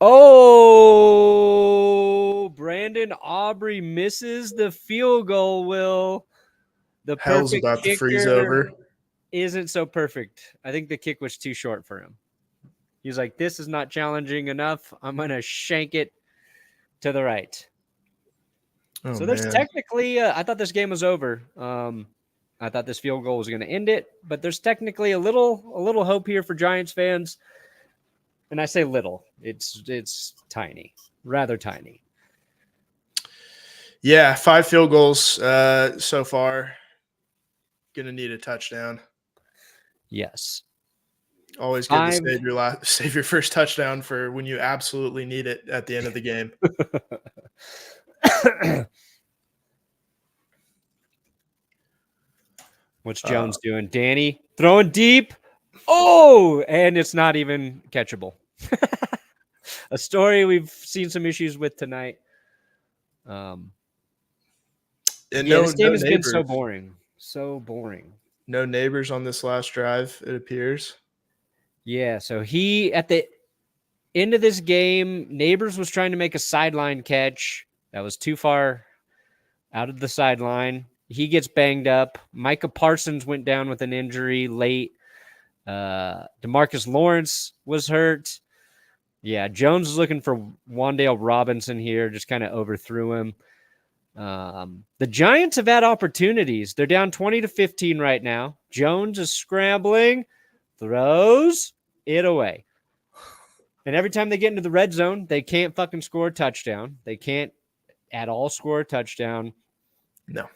Oh, Brandon Aubrey misses the field goal, Will. The Hell's perfect about to freeze kicker over. isn't so perfect. I think the kick was too short for him. He's like, this is not challenging enough. I'm going to shank it to the right. Oh, So there's man. technically, I thought this game was over. I thought this field goal was going to end it, but there's technically a little hope here for Giants fans. And I say little. It's tiny, rather tiny. Yeah, 5 field goals so far. Gonna need a touchdown. Yes. Always good to save your first touchdown for when you absolutely need it at the end of the game. What's Jones doing? Danny throwing deep. Oh, and it's not even catchable. A story we've seen some issues with tonight. And this game has been so boring. So boring. No neighbors on this last drive, it appears. Yeah, so he, at the end of this game, Neighbors was trying to make a sideline catch. That was too far out of the sideline. He gets banged up. Micah Parsons went down with an injury late. DeMarcus Lawrence was hurt. Yeah, Jones is looking for Wan'Dale Robinson here. Just kind of overthrew him. The Giants have had opportunities. They're down 20-15 right now. Jones is scrambling, throws it away. And every time they get into the red zone, they can't fucking score a touchdown. They can't at all score a touchdown. No.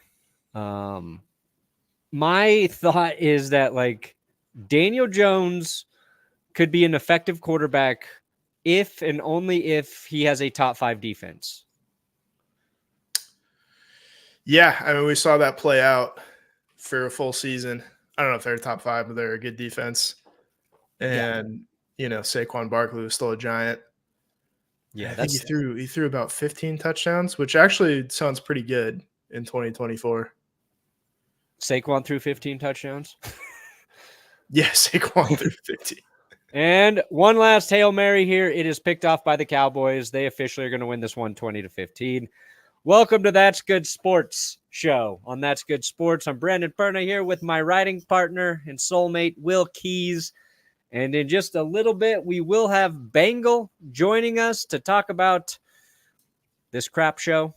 My thought is that, like, Daniel Jones could be an effective quarterback if and only if he has a top 5 defense. Yeah, I mean, we saw that play out for a full season. I don't know if they're top 5, but they're a good defense. And, Saquon Barkley was still a giant. Yeah, I think he threw about 15 touchdowns, which actually sounds pretty good in 2024. Saquon threw 15 touchdowns. Yeah, Saquon threw 15. And one last Hail Mary here. It is picked off by the Cowboys. They officially are going to win this one 20-15. Welcome to That's Good Sports show on That's Good Sports. I'm Brandon Perna here with my writing partner and soulmate, Will Keys. And in just a little bit, we will have Bengal joining us to talk about this crap show,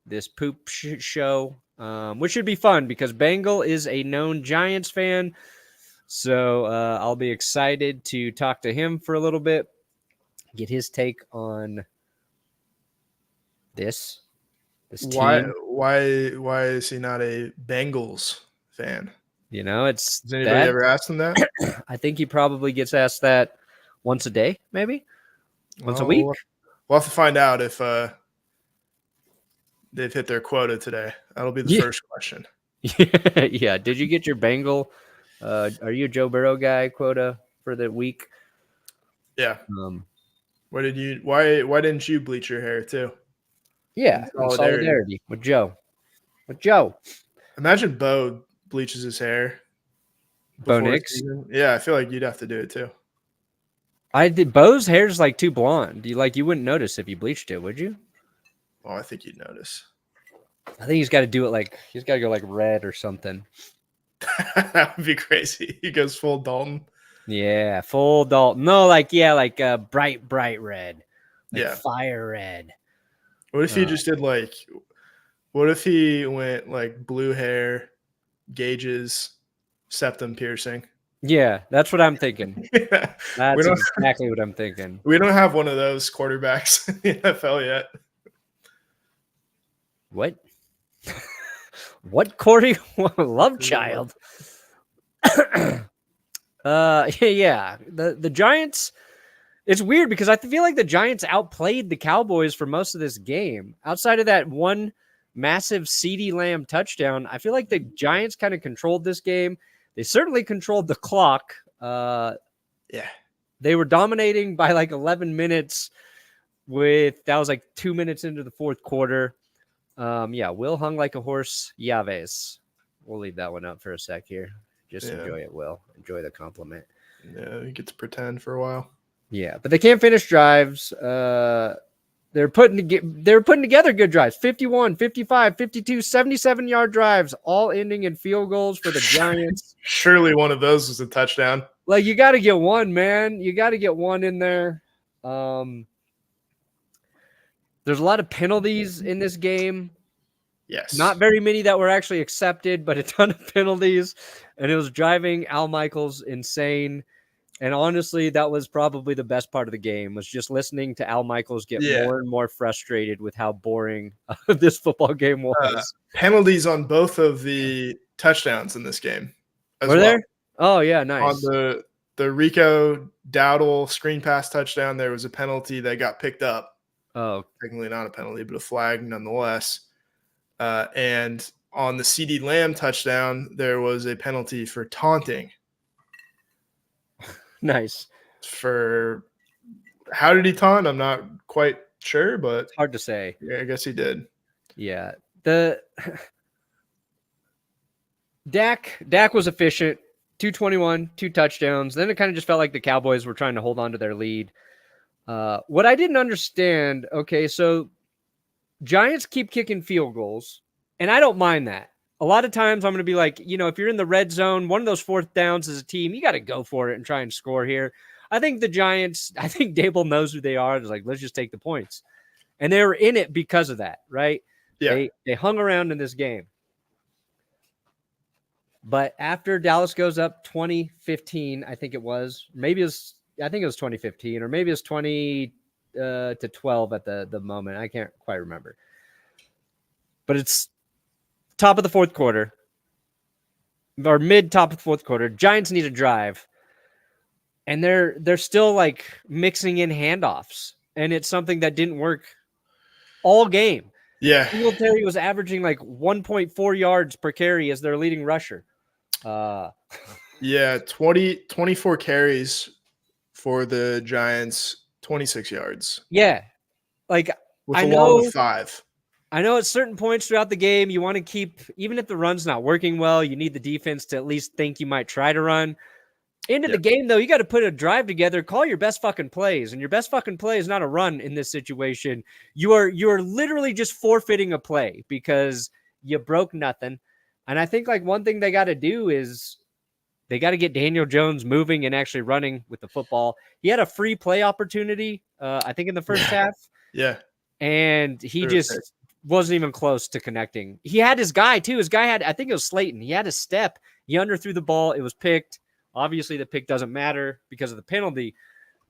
this poop show, which should be fun because Bengal is a known Giants fan. So I'll be excited to talk to him for a little bit, get his take on this team. Why is he not a Bengals fan? Has anybody ever asked him that? I think he probably gets asked that once a day, maybe once a week. We'll have to find out if they've hit their quota today. That'll be the first question. Yeah. Did you get your Bengal? Are you a Joe Burrow guy quota for the week? Yeah. Why didn't you bleach your hair too? Yeah, solidarity with Joe. Imagine Bo bleaches his hair. Bo Nix? Yeah, I feel like you'd have to do it too. Bo's hair's like too blonde. You wouldn't notice if you bleached it, would you? Oh, I think you'd notice. I think he's got to do it he's got to go like red or something. That would be crazy. He goes full Dalton. Yeah, full Dalton. No, bright red. Fire red. What if he just did what if he went like blue hair, gauges, septum piercing? Yeah, that's what I'm thinking. That's exactly what I'm thinking. We don't have one of those quarterbacks in the NFL yet. What? What Corey? Love child. Yeah. The Giants. It's weird because I feel like the Giants outplayed the Cowboys for most of this game. Outside of that one massive CeeDee Lamb touchdown, I feel like the Giants kind of controlled this game. They certainly controlled the clock. Yeah. They were dominating by 11 minutes that was 2 minutes into the fourth quarter. Will hung like a horse. Yaves. We'll leave that one up for a sec here. Just enjoy it, Will. Enjoy the compliment. Yeah, you get to pretend for a while. Yeah, but they can't finish drives. They're putting together good drives. 51, 55, 52, 77-yard drives, all ending in field goals for the Giants. Surely one of those was a touchdown. Like, you got to get one, man. You got to get one in there. There's a lot of penalties in this game. Yes. Not very many that were actually accepted, but a ton of penalties. And it was driving Al Michaels insane. And honestly, that was probably the best part of the game, was just listening to Al Michaels get more and more frustrated with how boring this football game was. Penalties on both of the touchdowns in this game. Were there? Oh, yeah, nice. On the Rico Dowdle screen pass touchdown, there was a penalty that got picked up. Oh, technically not a penalty, but a flag nonetheless. And on the CeeDee Lamb touchdown, there was a penalty for taunting. Nice. For how did he taunt? I'm not quite sure, but it's hard to say. Yeah, I guess he did. Yeah. Dak was efficient. 221, 2 touchdowns. Then it kind of just felt like the Cowboys were trying to hold on to their lead. What I didn't understand, okay, so Giants keep kicking field goals, and I don't mind that. A lot of times I'm going to be like, if you're in the red zone, one of those fourth downs as a team, you got to go for it and try and score here. I think the Giants, Dable knows who they are. It's like, let's just take the points. And they were in it because of that, right? Yeah. They hung around in this game. But after Dallas goes up 2015, I think it was 2015, or maybe it was 20 to 12 at the moment. I can't quite remember. But it's top of the fourth quarter, or mid top of the fourth quarter. Giants need a drive, and they're still like mixing in handoffs, and it's something that didn't work all game. Yeah, Singletary was averaging like 1.4 yards per carry as their leading rusher. 24 carries for the Giants, 26 yards. Yeah, like with a long of 5. I know at certain points throughout the game, you want to keep, even if the run's not working well, you need the defense to at least think you might try to run. End of the game, though, you got to put a drive together, call your best fucking plays, and your best fucking play is not a run in this situation. You are literally just forfeiting a play because you broke nothing. And I think like one thing they got to do is they got to get Daniel Jones moving and actually running with the football. He had a free play opportunity, I think, in the first half. Yeah. And he just wasn't even close to connecting. He had his guy, too. His guy had, I think it was Slayton. He had a step. He underthrew the ball. It was picked. Obviously, the pick doesn't matter because of the penalty.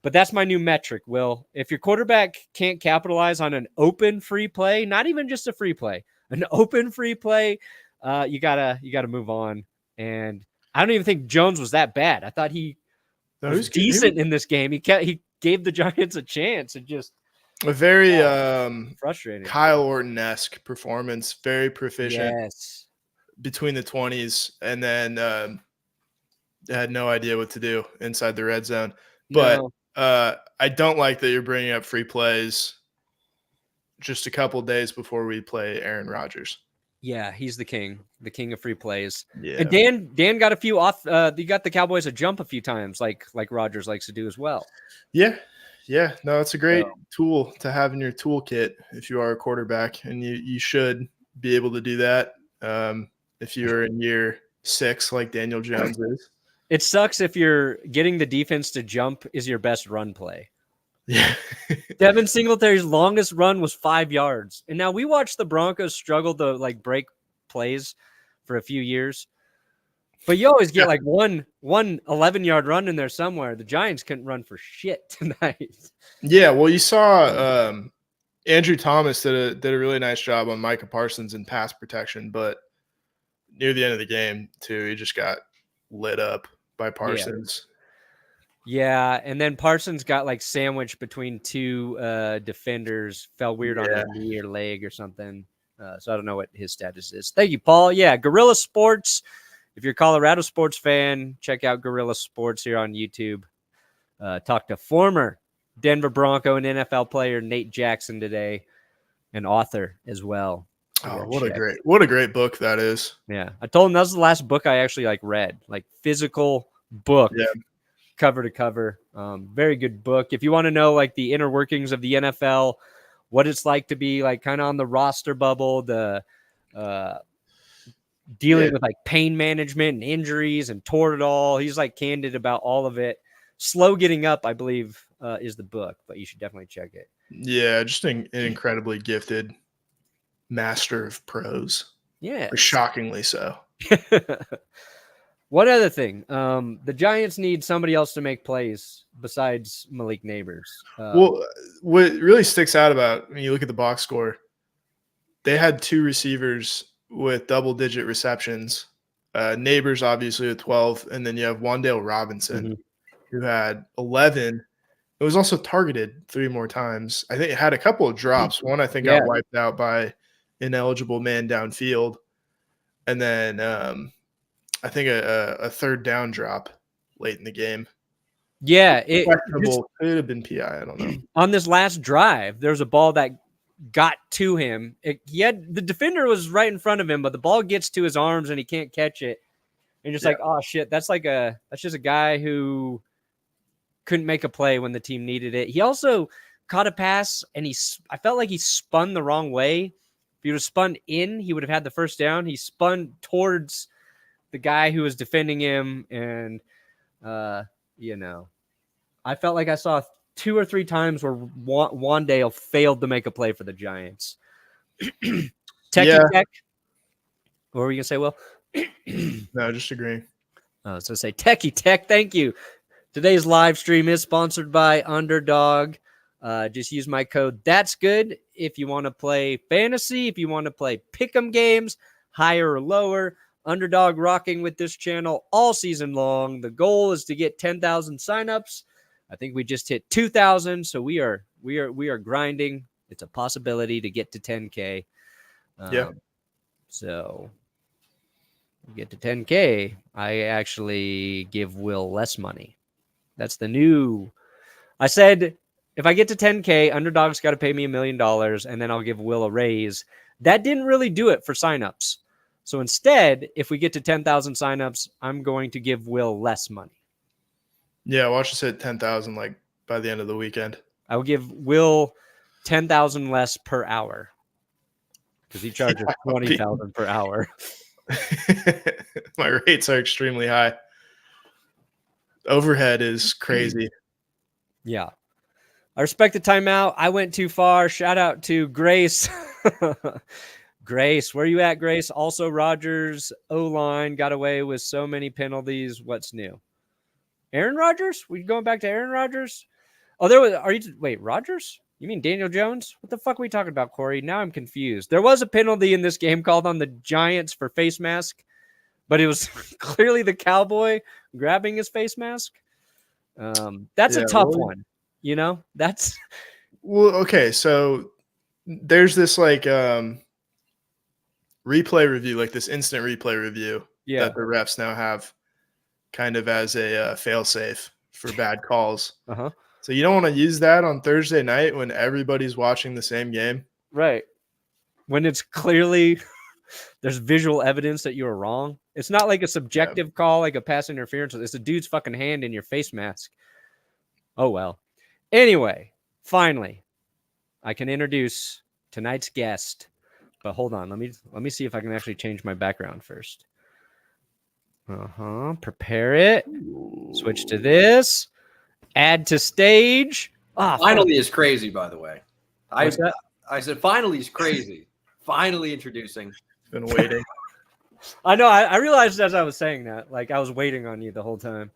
But that's my new metric, Will. If your quarterback can't capitalize on an open free play, not even just a free play, an open free play, you gotta move on. And I don't even think Jones was that bad. I thought he was decent in this game. He gave the Giants a chance. It just a very frustrating. Kyle Orton-esque performance, very proficient. Yes. Between the 20s, and then had no idea what to do inside the red zone. But I don't like that you're bringing up free plays just a couple days before we play Aaron Rodgers. Yeah, he's the king of free plays. Yeah. And Dan got a few off. You got the Cowboys a jump a few times, like Rodgers likes to do as well. Yeah. No, it's a great tool to have in your toolkit if you are a quarterback, and you should be able to do that if you're in year 6 like Daniel Jones is. It sucks if you're getting the defense to jump is your best run play. Yeah. Devin Singletary's longest run was 5 yards. And now we watched the Broncos struggle to like break plays for a few years. But you always get like one 11-yard run in there somewhere. The Giants couldn't run for shit tonight. Yeah, well, you saw Andrew Thomas did a really nice job on Micah Parsons in pass protection, but near the end of the game, too, he just got lit up by Parsons. Yeah, and then Parsons got like sandwiched between 2 defenders, fell weird on his knee or leg or something. So I don't know what his status is. Thank you, Paul. Yeah, Guerrilla Sports. If you're a Colorado sports fan, check out Guerrilla Sports here on YouTube. Talk to former Denver Bronco and NFL player Nate Jackson today, an author as well. Oh, what a great book that is. Yeah. I told him that was the last book I actually like read, like physical book. Yeah. cover to cover. Very good book. If you want to know like the inner workings of the NFL, what it's like to be like kind of on the roster bubble, the dealing with like pain management and injuries and tore it all. He's like candid about all of it. Slow Getting Up, I believe, is the book, but you should definitely check it. Yeah, just an incredibly gifted master of prose. Yeah. Shockingly so. One other thing, the Giants need somebody else to make plays besides Malik Neighbors. Well, what really sticks out about when you look at the box score, they had 2 receivers with double-digit receptions. Neighbors, obviously, with 12, and then you have Wan'Dale Robinson, who had 11. It was also targeted 3 more times. I think it had a couple of drops. One, I think, got wiped out by ineligible man downfield. And then I think a third down drop late in the game. Yeah. It could have been PI. I don't know. On this last drive, there's a ball that got to him. The defender was right in front of him, but the ball gets to his arms and he can't catch it. And just like, oh shit, that's just a guy who couldn't make a play when the team needed it. He also caught a pass and I felt like he spun the wrong way. If he would have spun in, he would have had the first down. He spun towards the guy who was defending him. And, I felt like I saw 2 or 3 times where Wan'Dale failed to make a play for the Giants. Tech. What were you going to say, Will? No, just agreeing. So say Techie Tech. Thank you. Today's live stream is sponsored by Underdog. Just use my code. That's good. If you want to play fantasy, if you want to play pick'em games, higher or lower, Underdog rocking with this channel all season long. The goal is to get 10,000 signups. I think we just hit 2,000, so we are grinding. It's a possibility to get to 10K. So we get to 10K, I actually give Will less money. That's the new. I said if I get to 10K, Underdog's got to pay me $1 million, and then I'll give Will a raise. That didn't really do it for signups. So instead, if we get to 10,000 signups, I'm going to give Will less money. Yeah, watch us hit 10,000 like by the end of the weekend. I will give Will 10,000 less per hour because he charges 20,000 per hour. My rates are extremely high. Overhead is crazy. Yeah. I respect the timeout. I went too far. Shout out to Grace. Grace, where you at, Grace? Also, Rodgers O-line got away with so many penalties. What's new? Aaron Rodgers? We going back to Aaron Rodgers? Oh, wait, Rodgers? You mean Daniel Jones? What the fuck are we talking about, Corey? Now I'm confused. There was a penalty in this game called on the Giants for face mask, but it was clearly the Cowboy grabbing his face mask. That's a tough one. That's well, okay. So there's this like replay review, like this instant replay review that the refs now have kind of as a fail-safe for bad calls. So you don't want to use that on Thursday night when everybody's watching the same game. Right. When it's clearly there's visual evidence that you were wrong. It's not like a subjective call, like a pass interference. It's a dude's fucking hand in your face mask. Oh, well. Anyway, finally, I can introduce tonight's guest. But hold on. Let me see if I can actually change my background first. Prepare it. Switch to this. Add to stage. Finally is crazy, by the way. I said finally is crazy. Finally introducing. Been waiting. I know. I realized as I was saying that, like I was waiting on you the whole time.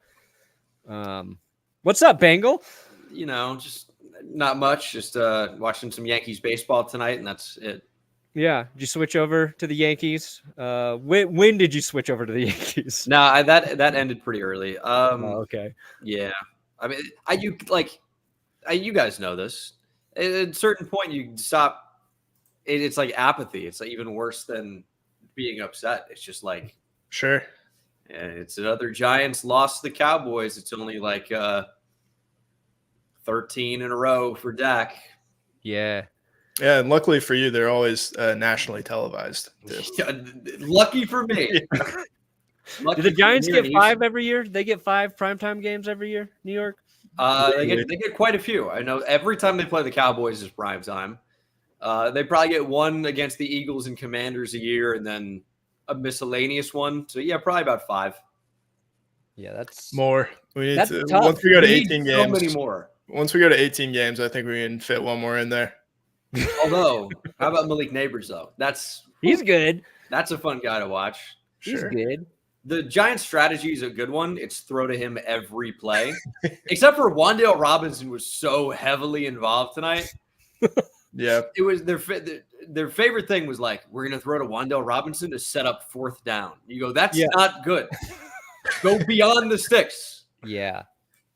What's up, Bengal? Just not much. Just watching some Yankees baseball tonight, and that's it. Yeah. Did you switch over to the Yankees? When did you switch over to the Yankees? No, that ended pretty early. Okay. Yeah. I mean, you guys know this. At a certain point, you stop. It's like apathy. It's like even worse than being upset. It's just like, sure. It's another Giants loss to the Cowboys. It's only like 13 in a row for Dak. Yeah. Yeah, and luckily for you, they're always nationally televised. Lucky for me. Lucky Do the Giants here get in 5 every year? They get 5 primetime games every year, New York? They get quite a few. I know every time they play the Cowboys is prime time. They probably get 1 against the Eagles and Commanders a year, and then a miscellaneous one. So yeah, probably about 5. Yeah, that's more. We need that's to tough. once we go to We need 18 so games. many more. Once we go to 18 games, I think we can fit one more in there. Although, how about Malik Neighbors though? He's good. That's a fun guy to watch. He's Sure. good. The Giants' strategy is a good one. It's throw to him every play, except for Wan'Dale Robinson was so heavily involved tonight. Yeah. It was their favorite thing was like, we're going to throw to Wan'Dale Robinson to set up 4th down. You go, that's not good. Go beyond the sticks. Yeah.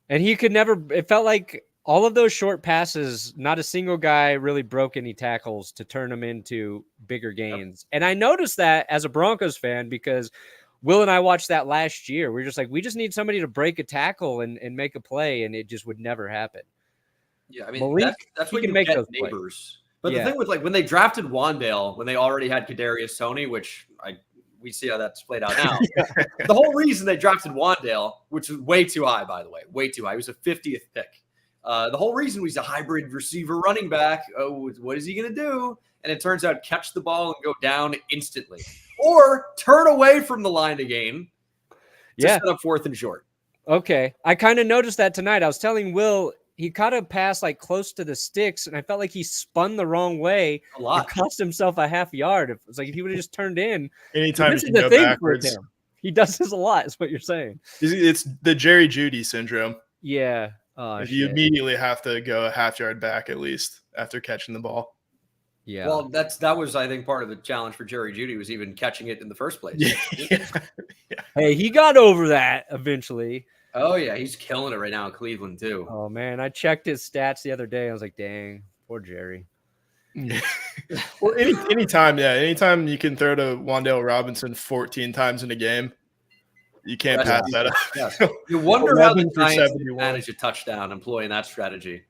And he could never, it felt like all of those short passes, not a single guy really broke any tackles to turn them into bigger gains. Yep. And I noticed that as a Broncos fan because Will and I watched that last year. We were just like, we just need somebody to break a tackle and make a play, and it just would never happen. Yeah, I mean, Malik, that's when you make those Neighbors. Plays. But the thing with like when they drafted Wan'Dale, when they already had Kadarius Toney, which we see how that's played out now. The whole reason they drafted Wan'Dale, which was way too high, by the way, way too high. He was a 50th pick. The whole reason he's a hybrid receiver running back. Oh, what is he going to do? And it turns out catch the ball and go down instantly. Or turn away from the line again to set up 4th and short. Okay. I kind of noticed that tonight. I was telling Will, he caught a pass like close to the sticks, and I felt like he spun the wrong way. A lot. It cost himself a half yard. It's like if he would have just turned in. Anytime he can go backwards. He does this a lot, is what you're saying. It's the Jerry Jeudy syndrome. Yeah. You immediately have to go a half yard back at least after catching the ball. Yeah. Well, that was, I think, part of the challenge for Jerry Jeudy was even catching it in the first place. Yeah. Hey, he got over that eventually. Oh, yeah. He's killing it right now in Cleveland, too. Oh, man. I checked his stats the other day. I was like, dang, poor Jerry. Well, anytime you can throw to Wan'Dale Robinson 14 times in a game, you can't pass that up. Yes. You wonder how the Giants manage a touchdown employing that strategy.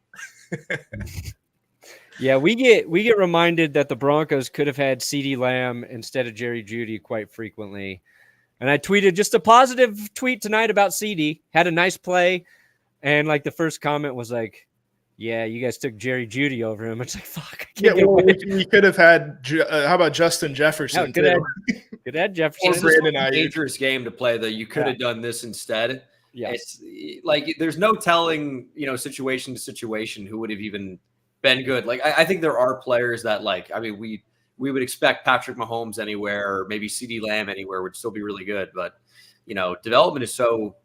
Yeah, we get reminded that the Broncos could have had CeeDee Lamb instead of Jerry Jeudy quite frequently. And I tweeted just a positive tweet tonight about CeeDee. Had a nice play. And like the first comment was like, yeah, you guys took Jerry Jeudy over him. It's like, fuck. We could have had, how about Justin Jefferson? Could have Jefferson. It's a dangerous game to play, though. You could have done this instead. Yeah. It's like there's no telling, situation to situation who would have even been good. Like, I think there are players that, like, I mean, we would expect Patrick Mahomes anywhere, or maybe CeeDee Lamb anywhere would still be really good. But, development is so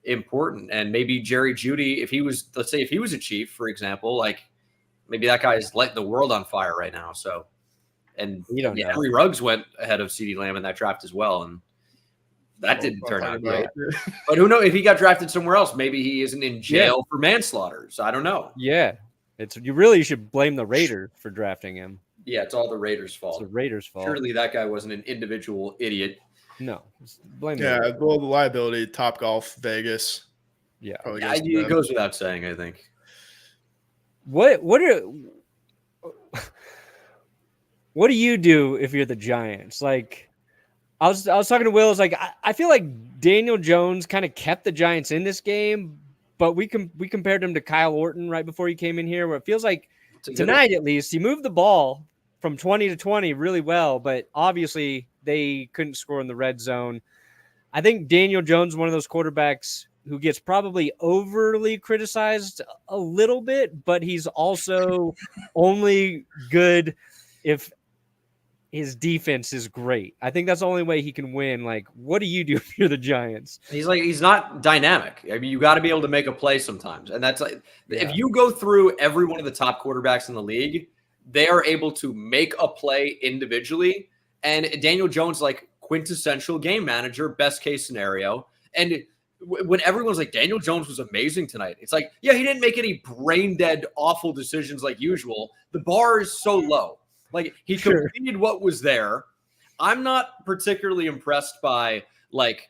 important. And maybe Jerry Jeudy, if he was a Chief, for example, like maybe that guy is lighting the world on fire right now. So, and Henry Ruggs went ahead of CeeDee Lamb in that draft as well. And that didn't turn out great. But who knows if he got drafted somewhere else, maybe he isn't in jail for manslaughter. So I don't know. Yeah. You should blame the Raiders for drafting him. Yeah, it's all the Raiders' fault. It's the Raiders' fault. Surely that guy wasn't an individual idiot. No, blame. Yeah, well, the liability, Top Golf, Vegas. Yeah, it goes without saying. I think. What do you do if you're the Giants? Like, I was talking to Will. It's like I feel like Daniel Jones kind of kept the Giants in this game, but we compared him to Kyle Orton right before he came in here, where it feels like tonight at least he moved the ball from 20 to 20 really well, but obviously they couldn't score in the red zone. I think Daniel Jones, one of those quarterbacks who gets probably overly criticized a little bit, but he's also only good if his defense is great. I think that's the only way he can win. Like, what do you do if you're the Giants? He's not dynamic. I mean, you got to be able to make a play sometimes. And that's like, if you go through every one of the top quarterbacks in the league, they are able to make a play individually. And Daniel Jones, like quintessential game manager, best case scenario. And when everyone's like, Daniel Jones was amazing tonight, it's like, yeah, he didn't make any brain dead, awful decisions like usual. The bar is so low. Like, he completed what was there. I'm not particularly impressed by like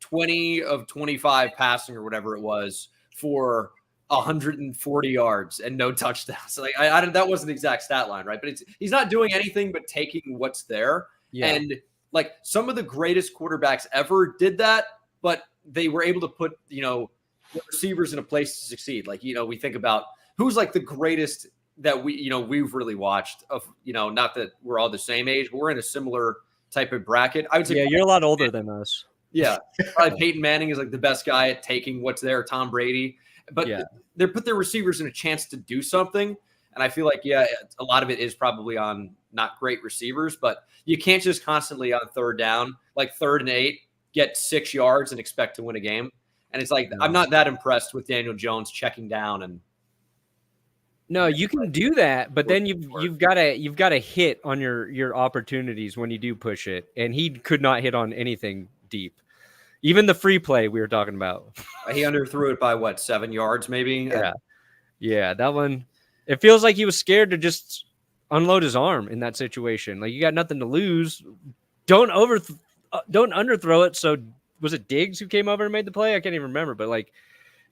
20 of 25 passing or whatever it was for 140 yards and no touchdowns. Like, I that wasn't the exact stat line, right? But he's not doing anything but taking what's there. Yeah. And like some of the greatest quarterbacks ever did that, but they were able to put, the receivers in a place to succeed. Like, we think about who's like the greatest that we've really watched of, not that we're all the same age, but we're in a similar type of bracket. I would say, yeah, you're a lot older than us. Yeah. Probably Peyton Manning is like the best guy at taking what's there, Tom Brady, but they put their receivers in a chance to do something. And I feel like, a lot of it is probably on not great receivers, but you can't just constantly on third down, like 3rd and 8, get 6 yards and expect to win a game. And it's like, I'm not that impressed with Daniel Jones checking down. And no, you can do that, but then you've got to hit on your opportunities when you do push it. And he could not hit on anything deep. Even the free play we were talking about. He underthrew it by 7 yards maybe? Yeah, that one. It feels like he was scared to just unload his arm in that situation. Like, you got nothing to lose. Don't underthrow it. So was it Diggs who came over and made the play? I can't even remember, but like,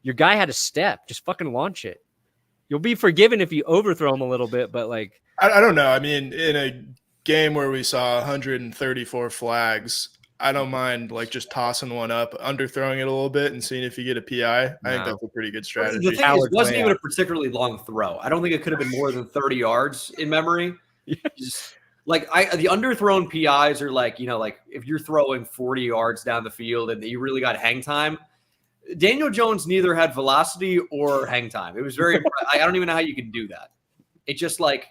your guy had a step. Just fucking launch it. You'll be forgiven if you overthrow him a little bit, but like, I don't know. I mean, in a game where we saw 134 flags, I don't mind like just tossing one up, underthrowing it a little bit, and seeing if you get a PI. I think that's a pretty good strategy. The thing is, it wasn't even a particularly long throw. I don't think it could have been more than 30 yards in memory. Just, like the underthrown PIs are like, like if you're throwing 40 yards down the field and you really got hang time. Daniel Jones neither had velocity or hang time. It was very. I don't even know how you can do that. It just like.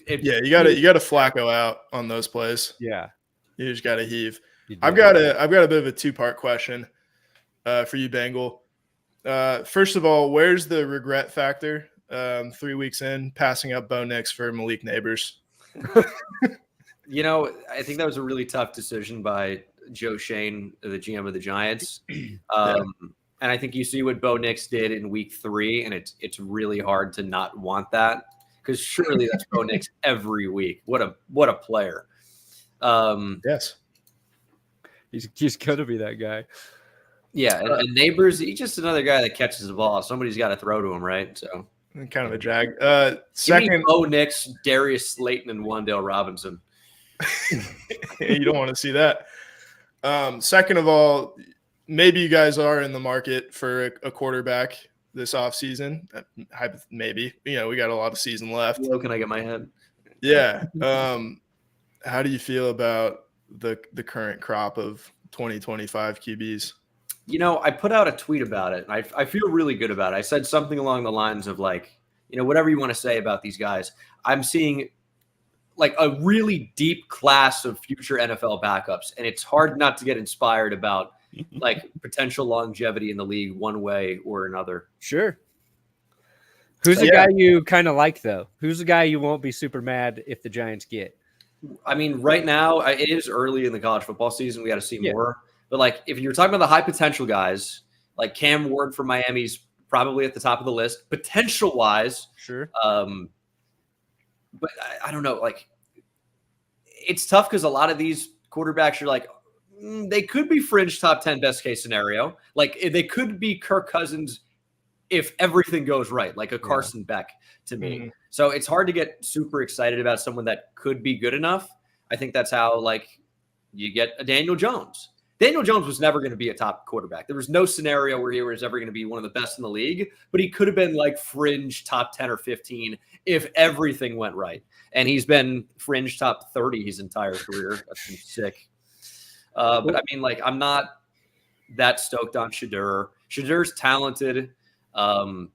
You got to Flacco out on those plays. Yeah. You just got to heave. I've got a bit of a 2-part question for you, Bengal. First of all, where's the regret factor 3 weeks in passing up Bo Nix for Malik Neighbors? I think that was a really tough decision by Joe Shane, the GM of the Giants. And I think you see what Bo Nix did in week 3, and it's really hard to not want that, because surely that's Bo Nix every week. What a player. Yes. He's going to be that guy. Yeah, and Neighbors, he's just another guy that catches the ball. Somebody's got to throw to him, right? So kind of a jag. Second, Bo Nix, Darius Slayton, and Wan'Dale Robinson. You don't want to see that. Second of all, maybe you guys are in the market for a quarterback this offseason. Maybe. We got a lot of season left. Where can I get my head? Yeah. How do you feel about the current crop of 2025 QBs? I put out a tweet about it, and I feel really good about it. I said something along the lines of like, whatever you want to say about these guys, I'm seeing like a really deep class of future NFL backups, and it's hard not to get inspired about like potential longevity in the league one way or another. Sure. Who's the guy you kind of like, though? Who's the guy you won't be super mad if the Giants get? I mean, right now, it is early in the college football season. We got to see more. But, like, if you're talking about the high potential guys, like Cam Ward from Miami's probably at the top of the list, potential-wise. Sure. But I don't know. Like, it's tough because a lot of these quarterbacks are like, they could be fringe top 10 best case scenario. Like, they could be Kirk Cousins if everything goes right, like a Carson Beck to me. Mm-hmm. So it's hard to get super excited about someone that could be good enough. I think that's how, like, you get a Daniel Jones. Daniel Jones was never going to be a top quarterback. There was no scenario where he was ever going to be one of the best in the league, but he could have been like fringe top 10 or 15 if everything went right. And he's been fringe top 30 his entire career. That's been sick. But I mean, like, I'm not that stoked on Shedeur. Shedur's talented. I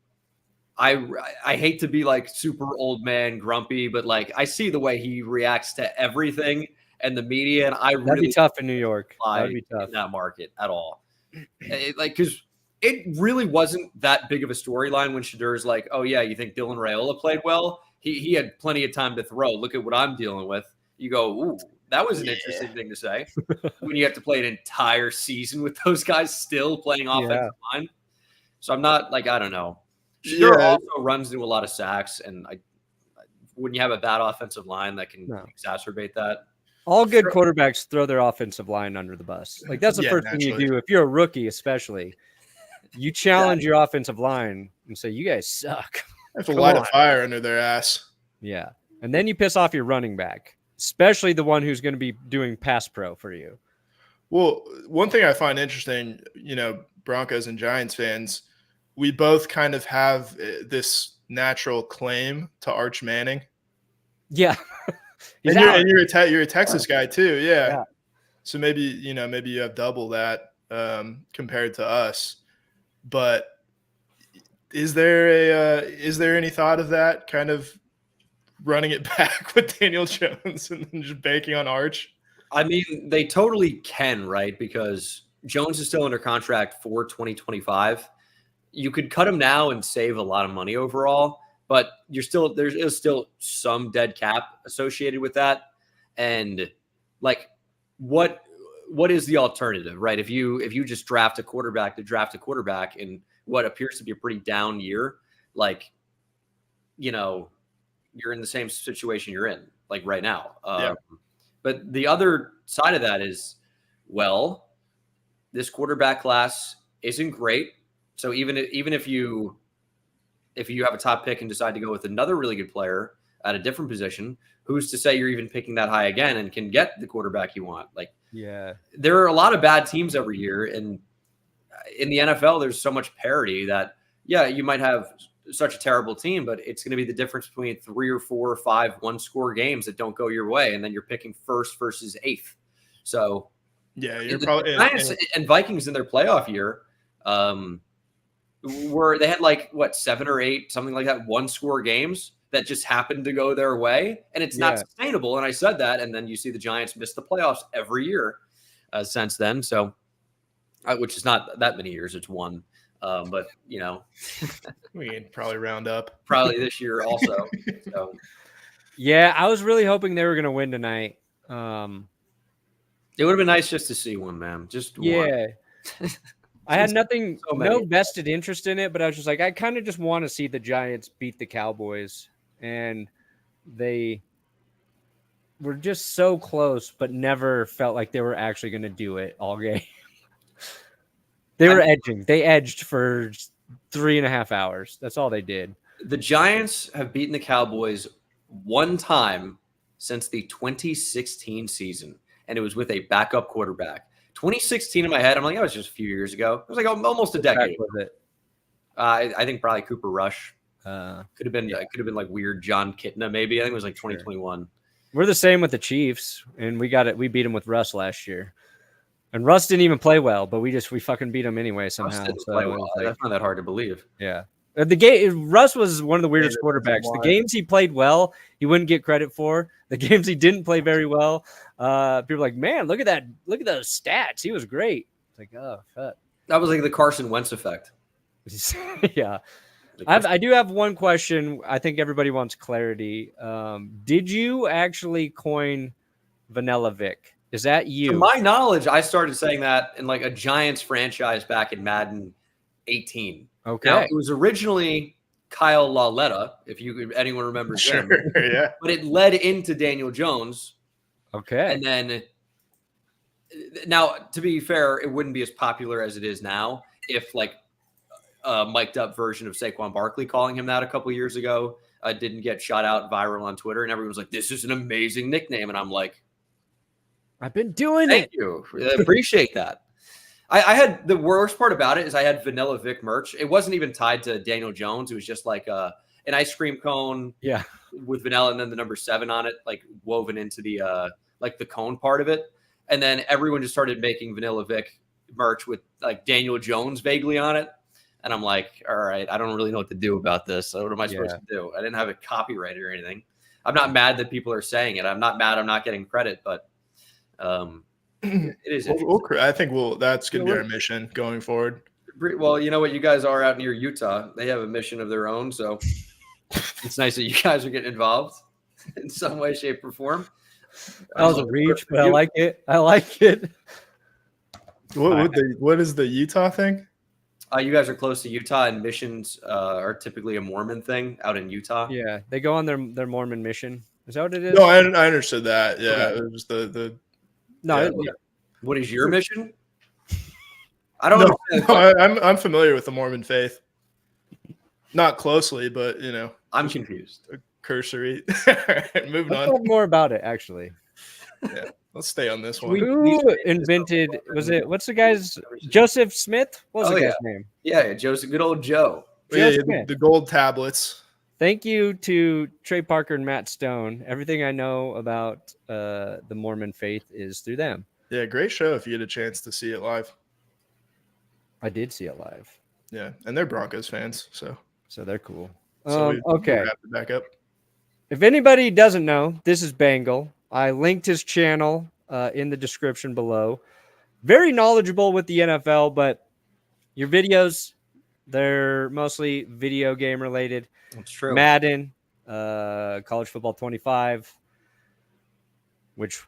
hate to be like super old man grumpy, but like I see the way he reacts to everything and the media, and that'd be tough in New York. That'd be tough in that market at all. Because it really wasn't that big of a storyline when Shedeur's like, "Oh yeah, you think Dylan Raiola played well? He had plenty of time to throw. Look at what I'm dealing with." You go, "Ooh, that was an interesting thing to say." When you have to play an entire season with those guys still playing offensive line. So I'm not like, I don't know. Shedeur also runs into a lot of sacks, and when you have a bad offensive line, that can exacerbate that. All good quarterbacks throw their offensive line under the bus. Like, that's the first thing you do. If you're a rookie, especially, you challenge your offensive line and say, "You guys suck." Have to light a fire under their ass. Yeah. And then you piss off your running back. especially the one who's going to be doing pass pro for you. Well, one thing I find interesting, Broncos and Giants fans, we both kind of have this natural claim to Arch Manning. Yeah. and you're a Texas guy too. Yeah. So maybe you have double that compared to us. But is there any thought of that kind of running it back with Daniel Jones and then just banking on Arch? I mean, they totally can, right? Because Jones is still under contract for 2025. You could cut him now and save a lot of money overall, but there is still some dead cap associated with that. And like, what is the alternative, right? If you just draft a quarterback in what appears to be a pretty down year, like, you're in the same situation you're in, like right now. But the other side of that is, well, this quarterback class isn't great. So even if you have a top pick and decide to go with another really good player at a different position, who's to say you're even picking that high again and can get the quarterback you want? Like, there are a lot of bad teams every year, and in the NFL, there's so much parity that you might have such a terrible team, but it's going to be the difference between 3 or 4 or 5 one-score games that don't go your way, and then you're picking first versus 8th. So, you're probably Giants and Vikings in their playoff year, they had 7 or 8, something like that, one-score games that just happened to go their way, and it's not sustainable. And I said that, and then you see the Giants miss the playoffs every year since then. So, which is not that many years; it's 1. But we can probably round up probably this year also. So. Yeah, I was really hoping they were going to win tonight. It would have been nice just to see one, man. Just one. I had no vested interest in it, but I was just like, I kind of just want to see the Giants beat the Cowboys, and they were just so close, but never felt like they were actually going to do it all game. They were edging. They edged for 3.5 hours. That's all they did. The Giants have beaten the Cowboys one time since the 2016 season, and it was with a backup quarterback. 2016 in my head, I'm like, that was just a few years ago. It was like almost a decade. Was it? I think probably Cooper Rush. Could have been like weird John Kitna maybe. I think it was like 2021. We're the same with the Chiefs, and we beat them with Russ last year. And Russ didn't even play well, but we fucking beat him anyway somehow. Play well. That's not that hard to believe. Yeah. Russ was one of the weirdest quarterbacks. The games he played well, he wouldn't get credit for. The games he didn't play very well, people were like, man, look at that. Look at those stats. He was great. It's like, oh, fuck. That was like the Carson Wentz effect. Yeah. I do have one question. I think everybody wants clarity. Did you actually coin Vanilla Vick? Is that you? To my knowledge, I started saying that in like a Giants franchise back in Madden 18. Okay. Now, it was originally Kyle Lauletta, if anyone remembers him. Yeah. But it led into Daniel Jones. Okay. And then, now, to be fair, it wouldn't be as popular as it is now if like a mic'd up version of Saquon Barkley calling him that a couple years ago didn't get shot out viral on Twitter. And everyone was like, this is an amazing nickname. And I'm like, I've been doing Thank you. I appreciate that. I had the worst part about it is I had Vanilla Vick merch. It wasn't even tied to Daniel Jones. It was just like an ice cream cone with vanilla and then the number 7 on it, like woven into the like the cone part of it. And then everyone just started making Vanilla Vick merch with like Daniel Jones vaguely on it. And I'm like, all right, I don't really know what to do about this. So what am I supposed to do? I didn't have it copyrighted or anything. I'm not mad that people are saying it. I'm not mad I'm not getting credit, but it is. I think that's going to be our mission going forward. Well, you know what? You guys are out near Utah. They have a mission of their own. So it's nice that you guys are getting involved in some way, shape, or form. That was a reach, but I like it. I like it. What is the Utah thing? You guys are close to Utah, and missions are typically a Mormon thing out in Utah. Yeah, they go on their Mormon mission. Is that what it is? No, I understood that. Yeah, okay. It was the. No, yeah. What is your mission? I don't know. I'm familiar with the Mormon faith. Not closely, but I'm confused. Cursory. All right, moving Let's on. talk more about it, actually. Yeah, let's stay on this one. Who invented? Was it? What's the guy's? Joseph Smith? What was the guy's name? Yeah, Joseph. Good old Joe. Joe Smith. The gold tablets. Thank you to Trey Parker and Matt Stone. Everything I know about the Mormon faith is through them. Yeah, great show if you get a chance to see it live. I did see it live. Yeah, and they're Broncos fans, so they're cool. So okay. We have to back up. If anybody doesn't know, this is Bengal. I linked his channel in the description below. Very knowledgeable with the NFL, but your videos, they're mostly video game related. That's true. Madden, College Football 25, which,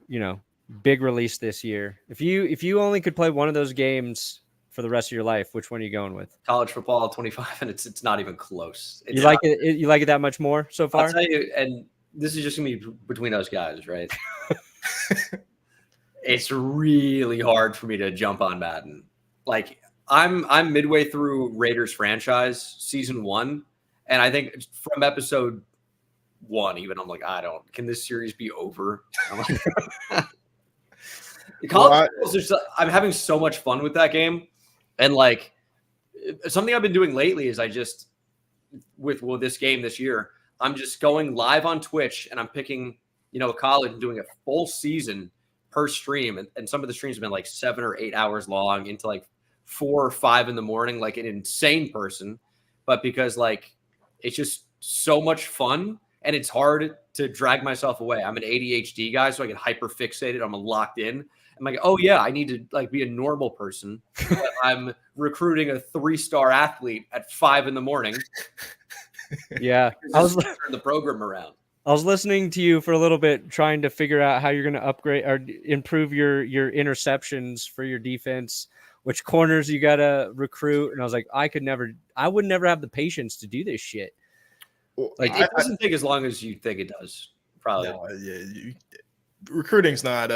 big release this year. If you only could play one of those games for the rest of your life, which one are you going with? College Football 25, and it's not even close. You like it? You like it that much more so far? I'll tell you, and this is just gonna be between us guys, right? It's really hard for me to jump on Madden. Like I'm midway through Raiders franchise season 1, and I think from episode 1, even I'm like, can this series be over? I'm like, I'm having so much fun with that game. And like something I've been doing lately is with this game this year, I'm just going live on Twitch and I'm picking, a college and doing a full season per stream. And some of the streams have been like 7 or 8 hours long into like 4 or 5 in the morning, like an insane person. But because like, it's just so much fun and it's hard to drag myself away. I'm an ADHD guy, so I get hyper fixated. I'm locked in. I'm like, oh yeah, I need to like be a normal person. But I'm recruiting a 3-star athlete at 5 in the morning. Yeah, I was turning the program around. I was listening to you for a little bit, trying to figure out how you're going to upgrade or improve your interceptions for your defense, which corners you got to recruit. And I was like, I would never have the patience to do this shit. Like it doesn't take as long as you think it does. Probably. No, recruiting's not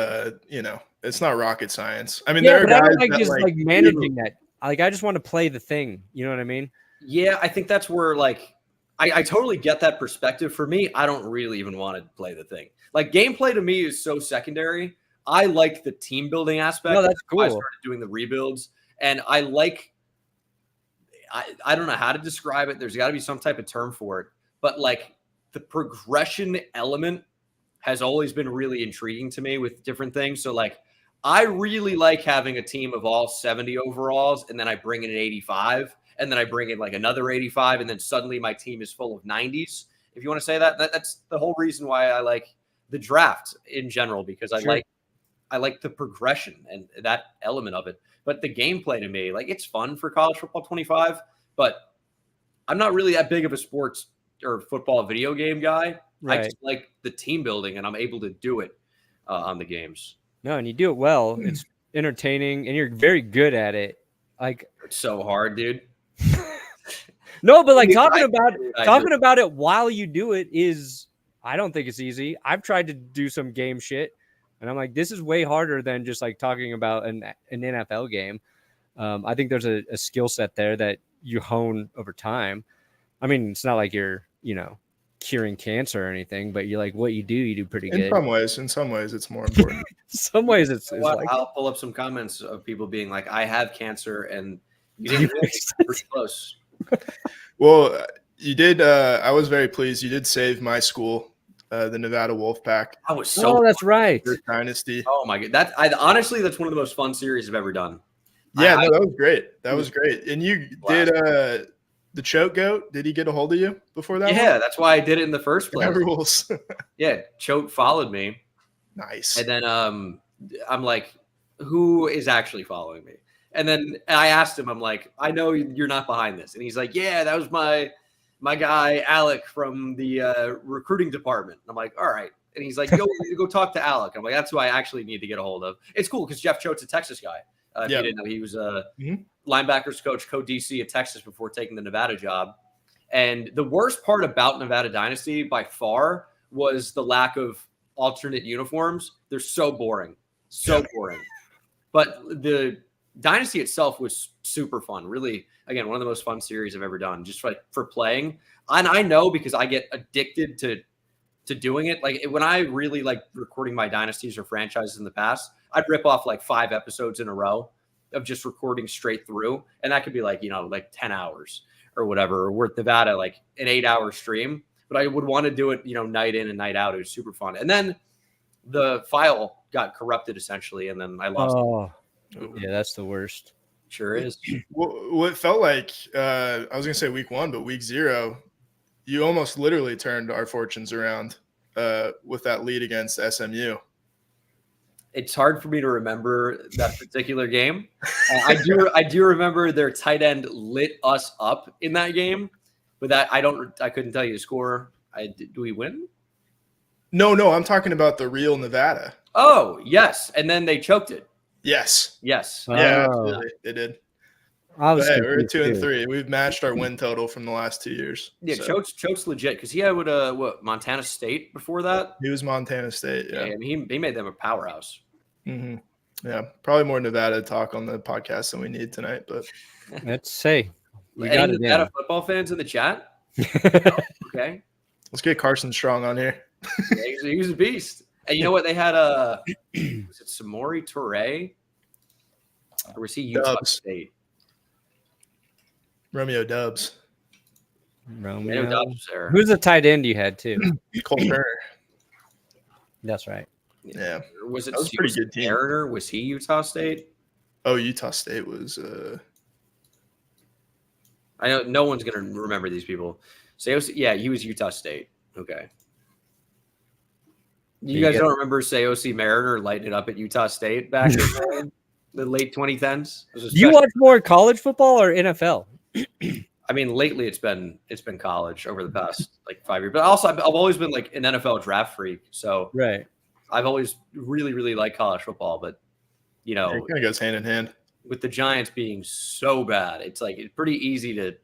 it's not rocket science. I mean, yeah, there are guys I don't that like managing that. Like I just want to play the thing. You know what I mean? Yeah, I think that's where like I totally get that perspective. For me, I don't really even want to play the thing. Like gameplay to me is so secondary. I like the team building aspect. No, that's cool. I started doing the rebuilds, and I don't know how to describe it. There's got to be some type of term for it, but like the progression element has always been really intriguing to me with different things. So like I really like having a team of all 70 overalls, and then I bring in an 85. And then I bring in like another 85, and then suddenly my team is full of 90s. If you want to say that's the whole reason why I like the draft in general, because I like the progression and that element of it. But the gameplay to me, like it's fun for College Football 25, but I'm not really that big of a sports or football video game guy. Right. I just like the team building, and I'm able to do it on the games. No, and you do it well. It's entertaining, and you're very good at it. Like it's so hard, dude. No, but like talking about it while you do it is, I don't think it's easy. I've tried to do some game shit, and I'm like, this is way harder than just like talking about an NFL game. I think there's a skill set there that you hone over time. I mean, it's not like you're, curing cancer or anything, but you like what you do pretty good. In some ways, it's more important. Some ways it's like, I'll pull up some comments of people being like, I have cancer, and you didn't pretty close. Well, you did. I was very pleased. You did save my school, the Nevada Wolfpack. I was so. Oh, that's right. Dynasty. Oh my god, honestly, that's one of the most fun series I've ever done. Yeah, that was great. That was great. And you did the choke goat. Did he get a hold of you before that? Yeah, that's why I did it in the first place. Rules. Yeah, Choke followed me. Nice. And then I'm like, who is actually following me? And then I asked him, I'm like, I know you're not behind this. And he's like, yeah, that was my guy, Alec, from the recruiting department. And I'm like, all right. And he's like, yo, go talk to Alec. I'm like, that's who I actually need to get a hold of. It's cool because Jeff Choate's a Texas guy. If you didn't know, he was a linebackers coach, co-DC at Texas before taking the Nevada job. And the worst part about Nevada Dynasty by far was the lack of alternate uniforms. They're so boring. So boring. But the Dynasty itself was super fun. Really, again, one of the most fun series I've ever done, just for playing. And I know because I get addicted to doing it. Like when I really like recording my dynasties or franchises in the past, I'd rip off like 5 episodes in a row of just recording straight through. And that could be like, like 10 hours or whatever, or with Nevada, like an 8-hour stream. But I would want to do it, night in and night out. It was super fun. And then the file got corrupted essentially. And then I lost. Oh, yeah, that's the worst. Sure is. Well, it felt like, I was going to say week 1, but week 0, you almost literally turned our fortunes around with that lead against SMU. It's hard for me to remember that particular game. I do remember their tight end lit us up in that game, but I couldn't tell you the score. Do we win? No, I'm talking about the real Nevada. Oh, yes. And then they choked it. Yes. Yes. Yeah, absolutely. They did. But hey, we're 2-3. We've matched our win total from the last 2 years. Yeah, so. Choke's legit because he had Montana State before that. He was Montana State. Yeah, and he made them a powerhouse. Mm-hmm. Yeah, probably more Nevada talk on the podcast than we need tonight. But let's say we got Nevada football fans in the chat. Okay, let's get Carson Strong on here. Yeah, he was a beast. And you know what? They had was it Samori Toure or was he Utah State? Romeo Dubs. Romeo Dubs there. Who's the tight end you had too? Cole Turner. That's right. Yeah. Was it that was a pretty good team. Mariner? Was he Utah State? Oh, Utah State was I know no one's gonna remember these people. Seosi, yeah, he was Utah State. Okay. You guys don't remember Seosi Mariner lighting it up at Utah State back in the late 2010s? Do you watch more college football or NFL? I mean, lately it's been college over the past like 5 years. But also I've always been like an NFL draft freak. So right. I've always really, really liked college football, but it kind of goes hand in hand. With the Giants being so bad, it's pretty easy to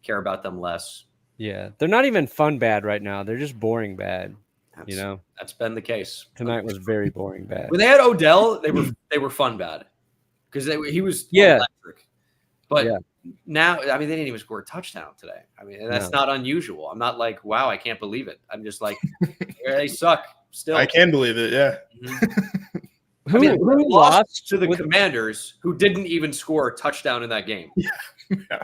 care about them less. Yeah, they're not even fun bad right now. They're just boring bad. That's been the case. Tonight was very boring bad. When they had Odell, they were fun bad because he was electric. But now, I mean, they didn't even score a touchdown today. I mean, that's not unusual. I'm not like, wow, I can't believe it. I'm just like, they suck still. I can believe it. Yeah. Mm-hmm. Who lost to the Commanders, who didn't even score a touchdown in that game? Yeah.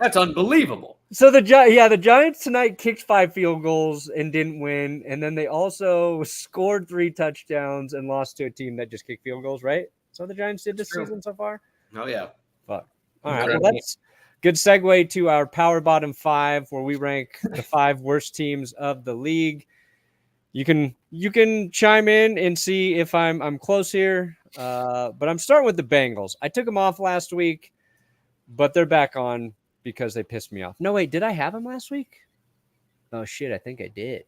That's unbelievable. So the Giants tonight kicked 5 field goals and didn't win, and then they also scored 3 touchdowns and lost to a team that just kicked field goals, right? So the Giants did this season so far. Oh yeah. Fuck. All right. Well, that's good segue to our Power Bottom 5, where we rank the 5 worst teams of the league. You can chime in and see if I'm close here. But I'm starting with the Bengals. I took them off last week, but they're back on because they pissed me off. No, wait, did I have them last week? Oh shit, I think I did.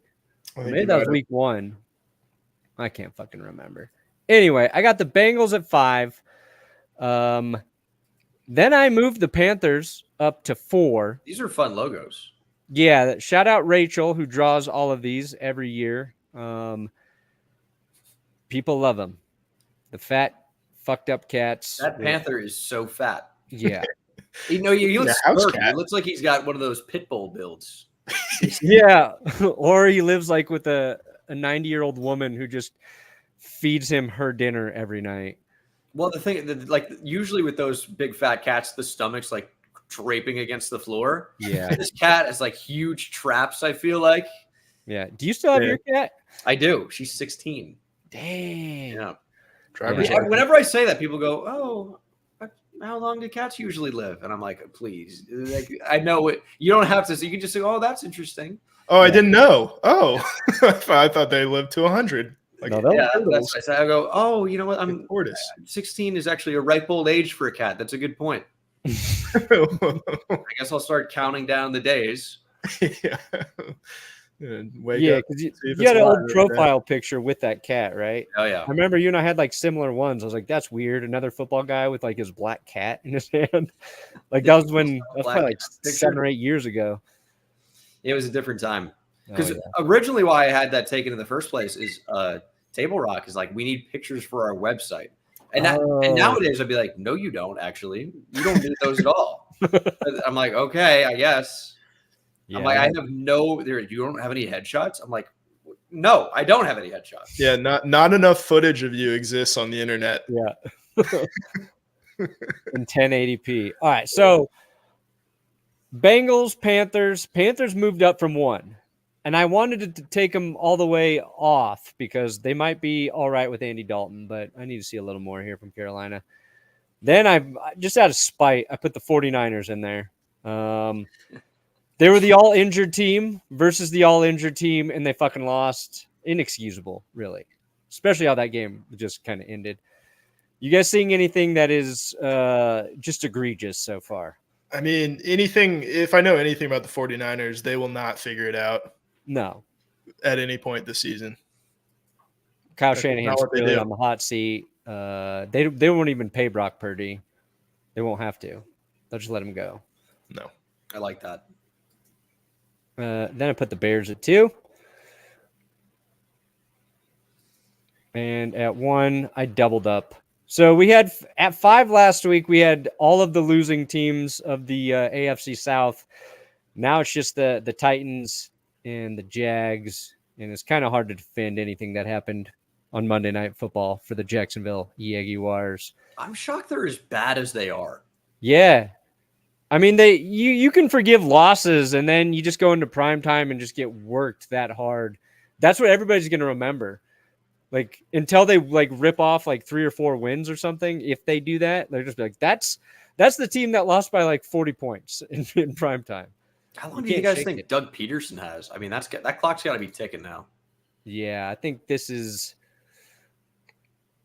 Maybe that was week 1. I can't fucking remember. Anyway, I got the Bengals at 5. Then I moved the Panthers up to 4. These are fun logos. Yeah, shout out Rachel, who draws all of these every year. People love them. The fat, fucked up cats. That panther is so fat. Yeah. He looks perfect. It looks like he's got one of those pit bull builds. Yeah. Or he lives like with a 90-year-old woman who just feeds him her dinner every night. Well, the thing, like usually with those big fat cats, the stomach's like draping against the floor. Yeah. This cat has like huge traps, I feel like. Yeah. Do you still have your cat? I do. She's 16. Dang. Yeah. Whenever I say that, people go, "Oh, how long do cats usually live?" And I'm like, "Please, like, I know it. You don't have to. So you can just say, oh, that's interesting." Oh, I didn't know. Oh, I thought they lived to 100. Like, that's what I say. I go, "Oh, you know what? I'm 16 is actually a ripe old age for a cat. That's a good point." I guess I'll start counting down the days. Yeah. Yeah, because you had an old profile picture with that cat, right? Oh yeah. I remember you and I had like similar ones. I was like, "That's weird." Another football guy with like his black cat in his hand. Like that was probably like 7 or 8 years ago. It was a different time. Because originally, why I had that taken in the first place is Table Rock is like, we need pictures for our website. And nowadays I'd be like, no, you don't actually. You don't need those at all. I'm like, okay, I guess. Yeah. I'm like, I have you don't have any headshots? I'm like, no, I don't have any headshots. Yeah, not enough footage of you exists on the internet. Yeah. In 1080p. All right, so Bengals, Panthers. Panthers moved up from 1. And I wanted to take them all the way off because they might be all right with Andy Dalton, but I need to see a little more here from Carolina. Then I just out of spite, I put the 49ers in there. They were the all-injured team versus the all-injured team, and they fucking lost. Inexcusable, really. Especially how that game just kind of ended. You guys seeing anything that is just egregious so far? I mean, if I know anything about the 49ers, they will not figure it out. No. At any point this season. Kyle Shanahan's really on the hot seat. They won't even pay Brock Purdy. They won't have to. They'll just let him go. No. I like that. Then I put the Bears at 2. And at 1, I doubled up. So we had at 5 last week, we had all of the losing teams of the AFC South. Now it's just the Titans and the Jags, and it's kind of hard to defend anything that happened on Monday Night Football for the Jacksonville Jaguars. I'm shocked they're as bad as they are. Yeah. I mean, you can forgive losses, and then you just go into prime time and just get worked that hard. That's what everybody's going to remember. Like, until they like rip off like 3 or 4 wins or something, if they do that, they're just like, that's the team that lost by like 40 points in prime time. How long do you guys think Doug Peterson has? I mean, that clock's got to be ticking now. Yeah, I think this is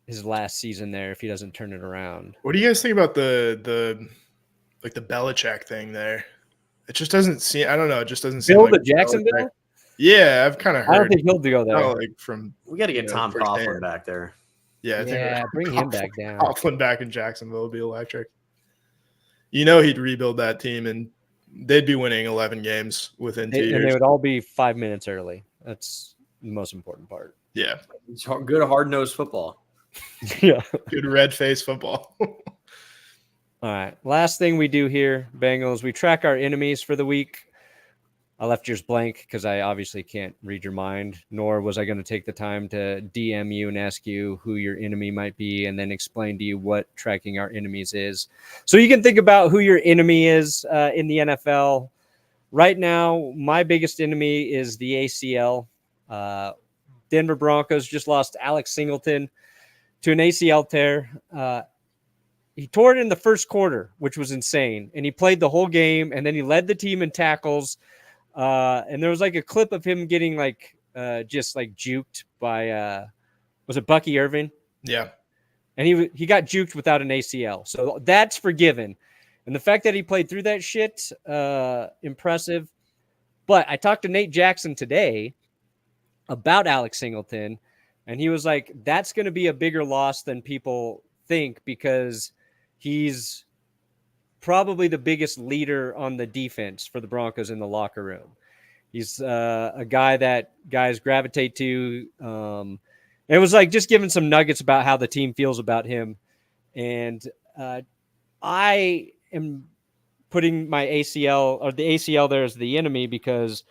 his last season there if he doesn't turn it around. What do you guys think about the Belichick thing there? It just doesn't seem. I don't know. It just doesn't seem. Bill like the Jacksonville. Belichick. Yeah, I've kind of heard. I don't think he'll go there. We got to get Tom Coughlin back there. Yeah, I think bring him back down. Coughlin back in Jacksonville would be electric. You know, he'd rebuild that team and they'd be winning 11 games within 2 years. And they would all be 5 minutes early. That's the most important part. Yeah. It's good, hard-nosed football. Yeah. Good red-faced football. All right. Last thing we do here, Bengals, we track our enemies for the week. I left yours blank because I obviously can't read your mind, nor was I going to take the time to DM you and ask you who your enemy might be and then explain to you what tracking our enemies is. So you can think about who your enemy is in the NFL. Right now, my biggest enemy is the ACL. Denver Broncos just lost Alex Singleton to an ACL tear. He tore it in the first quarter, which was insane. And he played the whole game, and then he led the team in tackles. And there was like a clip of him getting like just like juked by was it Bucky Irving? Yeah. And he got juked without an ACL. So that's forgiven. And the fact that he played through that shit, impressive. But I talked to Nate Jackson today about Alex Singleton, and he was like, that's going to be a bigger loss than people think because he's probably the biggest leader on the defense for the Broncos in the locker room. He's a guy that guys gravitate to. It was like just giving some nuggets about how the team feels about him. And I am putting my ACL or the ACL there as the enemy because,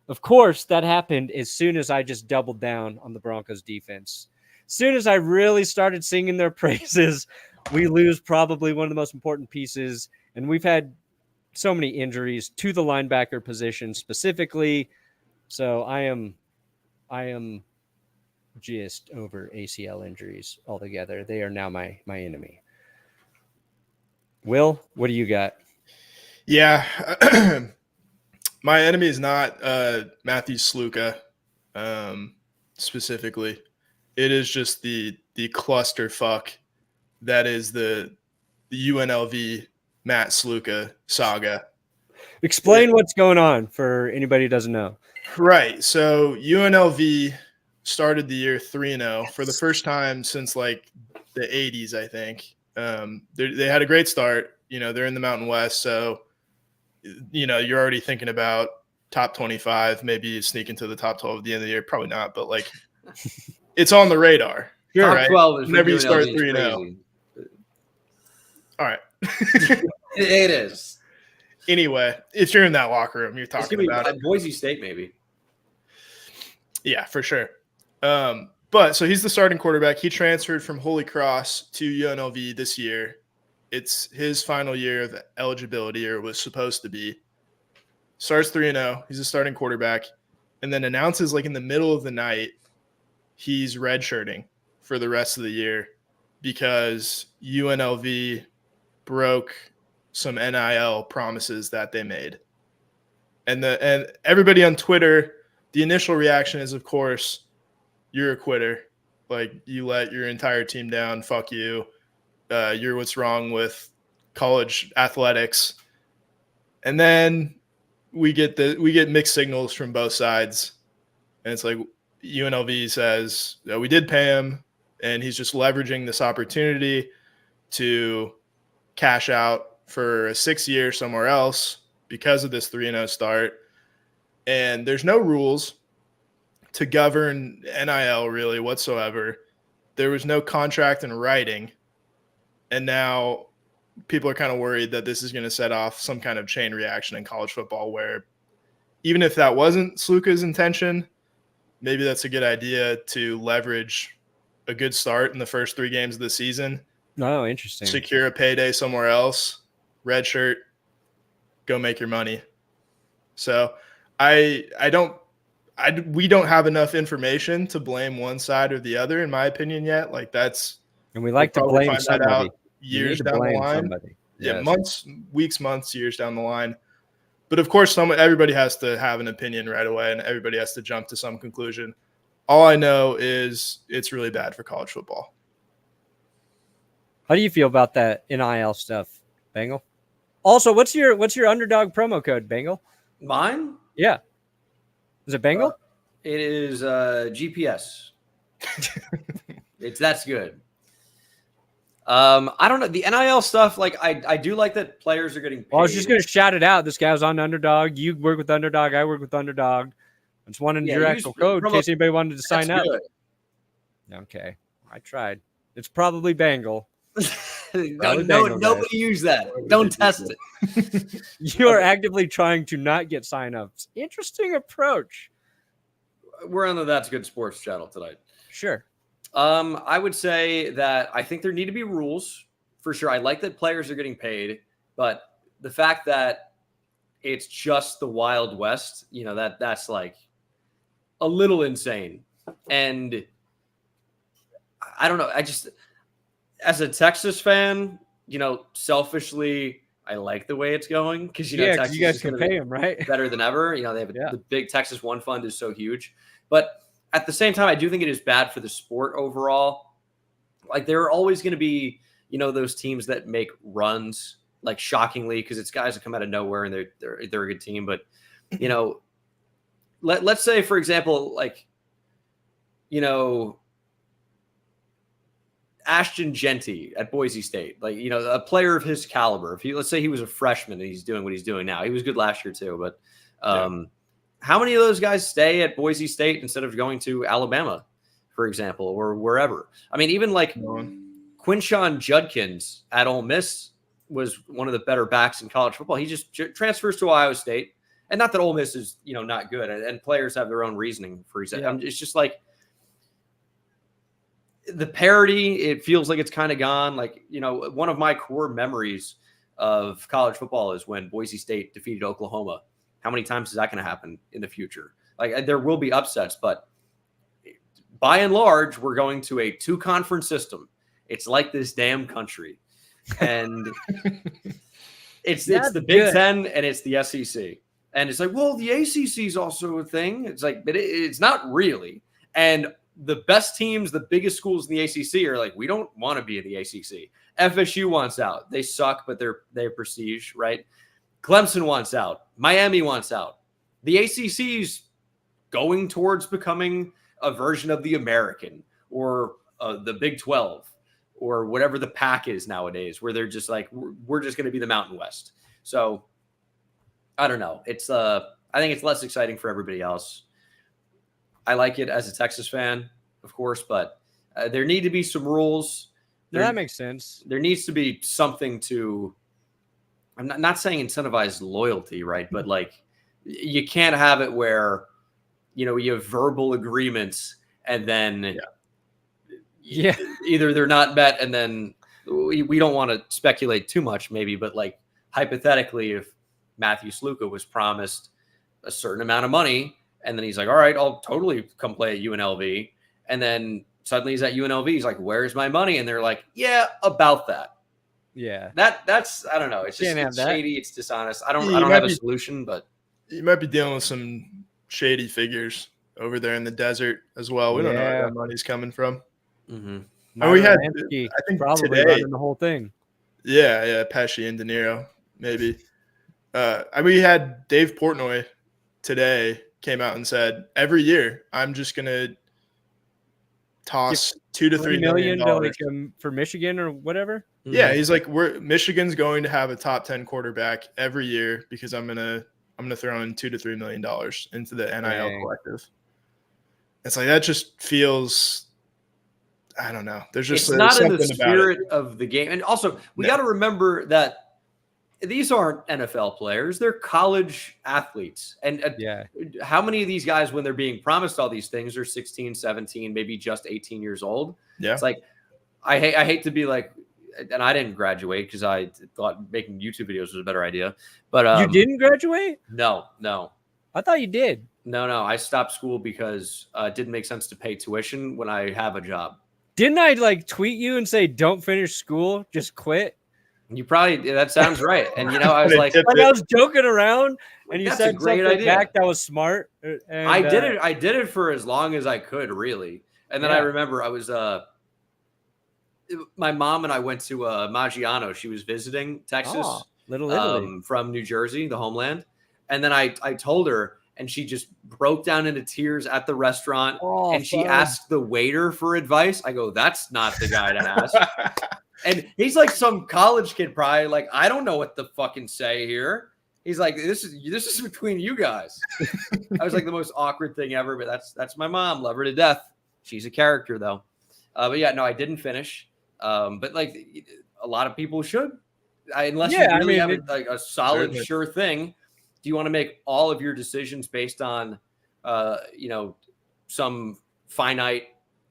of course, that happened as soon as I just doubled down on the Broncos defense. As soon as I really started singing their praises, we lose probably one of the most important pieces. And we've had so many injuries to the linebacker position specifically. So I am just over ACL injuries altogether. They are now my enemy. Will, what do you got? Yeah. My enemy is not Matthew Sluka specifically. It is just the clusterfuck that is the UNLV Matt Sluka saga. Explain what's going on for anybody who doesn't know. Right. So UNLV started the year 3-0 for the first time since like the 80s, I think. They had a great start. You know, they're in the Mountain West. So, you know, you're already thinking about top 25, maybe sneak into the top 12 at the end of the year. Probably not, but like it's on the radar. Sure, Top right? 12 is Whenever you start UNLV 3-0. All right. It is. Anyway, if you're in that locker room, you're It's talking gonna be about it. Boise State, maybe. Yeah, for sure. But so he's the starting quarterback. He transferred from Holy Cross to UNLV this year. It's his final year of eligibility, or was supposed to be. Starts 3-0. He's a starting quarterback, and then announces like in the middle of the night he's redshirting for the rest of the year because UNLV broke some NIL promises that they made. And everybody on Twitter, the initial reaction is, of course, you're a quitter. Like, you let your entire team down. Fuck you. You're what's wrong with college athletics. And then we get mixed signals from both sides. And it's like UNLV says, we did pay him, and he's just leveraging this opportunity to cash out for a 6 year somewhere else because of this 3-0 start. And there's no rules to govern NIL really whatsoever. There was no contract in writing. And now people are kind of worried that this is going to set off some kind of chain reaction in college football where even if that wasn't Sluka's intention, maybe that's a good idea to leverage a good start in the first 3 games of the season. Oh, interesting. Secure a payday somewhere else, red shirt, go make your money. So we don't have enough information to blame one side or the other, in my opinion, yet. Like, that's, and we like to blame somebody. Years down the line. Somebody. Yeah, Yes. months, weeks, months, years down the line. But of course, everybody has to have an opinion right away, and everybody has to jump to some conclusion. All I know is it's really bad for college football. How do you feel about that NIL stuff, Bengal? Also, what's your underdog promo code, Bengal? Mine? Yeah. Is it Bengal? It is GPS. That's good. I don't know. The NIL stuff, like, I do like that players are getting paid. Well, I was just going to shout it out. This guy was on Underdog. You work with Underdog. I work with Underdog. I just wanted your actual code in case anybody wanted to sign up. Good. Okay. I tried. It's probably Bengal. Nobody use that. Don't test it. You are actively trying to not get signups. Interesting approach. We're on the That's Good Sports channel tonight. Sure. I would say that I think there need to be rules for sure. I like that players are getting paid, but the fact that it's just the Wild West, that's like a little insane. And I don't know. I just, as a Texas fan, selfishly, I like the way it's going because Texas you guys can pay them, right? Better than ever. They have the big Texas One Fund is so huge, but at the same time, I do think it is bad for the sport overall. Like, there are always going to be, those teams that make runs, like, shockingly, because it's guys that come out of nowhere and they're a good team. But, let's say, for example, like, Ashton Genty at Boise State, like, a player of his caliber. Let's say he was a freshman and he's doing what he's doing now. He was good last year too, but how many of those guys stay at Boise State instead of going to Alabama, for example, or wherever? I mean, even like Quinshon Judkins at Ole Miss was one of the better backs in college football. He just transfers to Ohio State. And not that Ole Miss is, not good. And players have their own reasoning for reason. Yeah. It's just like the parity, it feels like it's kind of gone. Like, one of my core memories of college football is when Boise State defeated Oklahoma. How many times is that going to happen in the future? Like, there will be upsets, but by and large, we're going to a 2-conference system. It's like this damn country. And it's the Big Ten and it's the SEC. And it's like, well, the ACC is also a thing. It's like, but it's not really. And the best teams, the biggest schools in the ACC are like, we don't want to be in the ACC. FSU wants out. They suck, but they're prestige, right? Clemson wants out. Miami wants out. The ACC's going towards becoming a version of the American or the Big 12 or whatever the pack is nowadays, where they're just like, we're just going to be the Mountain West. So I don't know. It's I think it's less exciting for everybody else. I like it as a Texas fan, of course, but There need to be some rules. That makes sense. There needs to be something to. I'm not saying incentivize loyalty, right? But like, you can't have it where, you have verbal agreements and then either they're not met, and then we don't want to speculate too much, maybe, but like hypothetically, if Matthew Sluka was promised a certain amount of money, and then he's like, all right, I'll totally come play at UNLV. And then suddenly he's at UNLV. He's like, where's my money? And they're like, yeah, about that. Yeah. That's, I don't know. It's just it's shady. It's dishonest. I don't have a solution, but you might be dealing with some shady figures over there in the desert as well. We don't know where that money's coming from. Mm-hmm. And we had, I think probably today, running the whole thing. Yeah, Pesci and De Niro, maybe. We had Dave Portnoy today came out and said, every year I'm just gonna toss $2 to $3 million to, for Michigan or whatever. Yeah, he's like, Michigan's going to have a top 10 quarterback every year because I'm gonna throw in $2 to $3 million into the NIL collective. It's like that just feels, I don't know. There's not in the spirit of the game. And also, we got to remember that these aren't NFL players. They're college athletes. And how many of these guys, when they're being promised all these things, are 16, 17, maybe just 18 years old? Yeah. It's like, I hate to be like, and I didn't graduate because I thought making YouTube videos was a better idea. But you didn't graduate? No. I thought you did. No. I stopped school because it didn't make sense to pay tuition when I have a job. Didn't I like tweet you and say, don't finish school, just quit? You probably, that sounds right. And, I was like, I was joking around and you said great something idea. Back that was smart. And, I did it for as long as I could, really. And then I remember I was, my mom and I went to Maggiano. She was visiting Texas, Little Italy, from New Jersey, the homeland. And then I told her, and she just broke down into tears at the restaurant. And she asked the waiter for advice. I go, that's not the guy to ask. And he's like some college kid, probably like, I don't know what to fucking say here. He's like, this is between you guys. I was like the most awkward thing ever, but that's my mom. Love her to death. She's a character though. But yeah, no, I didn't finish. But like a lot of people should, unless you really have a solid, sure thing. Do you want to make all of your decisions based on, some finite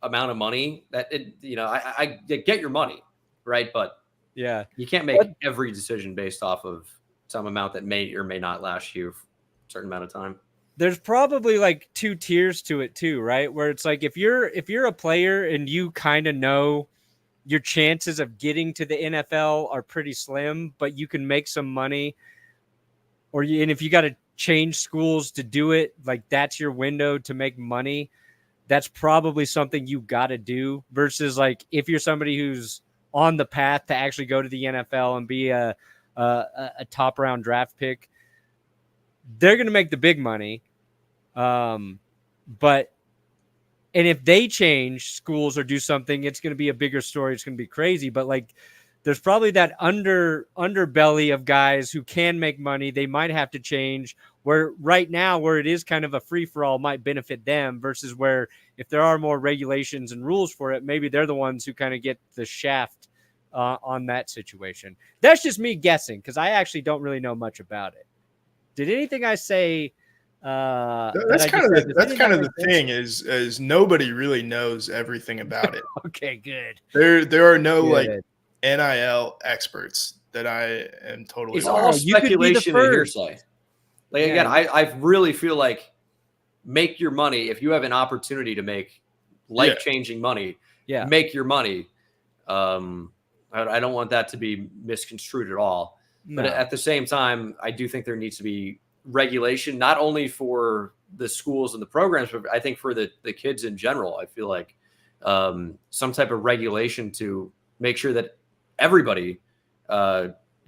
amount of money that I get your money, right? But yeah, you can't make every decision based off of some amount that may or may not last you for a certain amount of time. There's probably like two tiers to it too, right? Where it's like if you're a player and you kind of know your chances of getting to the NFL are pretty slim, but you can make some money. And if you got to change schools to do it, like that's your window to make money. That's probably something you got to do versus like if you're somebody who's on the path to actually go to the NFL and be a top round draft pick, they're going to make the big money. And if they change schools or do something, it's going to be a bigger story. It's going to be crazy. But like, there's probably that underbelly of guys who can make money. They might have to change where right now, where it is kind of a free for all might benefit them versus where if there are more regulations and rules for it, maybe they're the ones who kind of get the shaft on that situation. That's just me guessing. Cause I actually don't really know much about it. Did anything I say, that's kind of the thing is nobody really knows everything about it. Okay, good. There are no like NIL experts that I am totally. It's all speculation and hearsay. Like again, I really feel like make your money if you have an opportunity to make life-changing money. Yeah, make your money. I don't want that to be misconstrued at all. No. But at the same time, I do think there needs to be regulation, not only for the schools and the programs, but I think for the kids in general. I feel like some type of regulation to make sure that everybody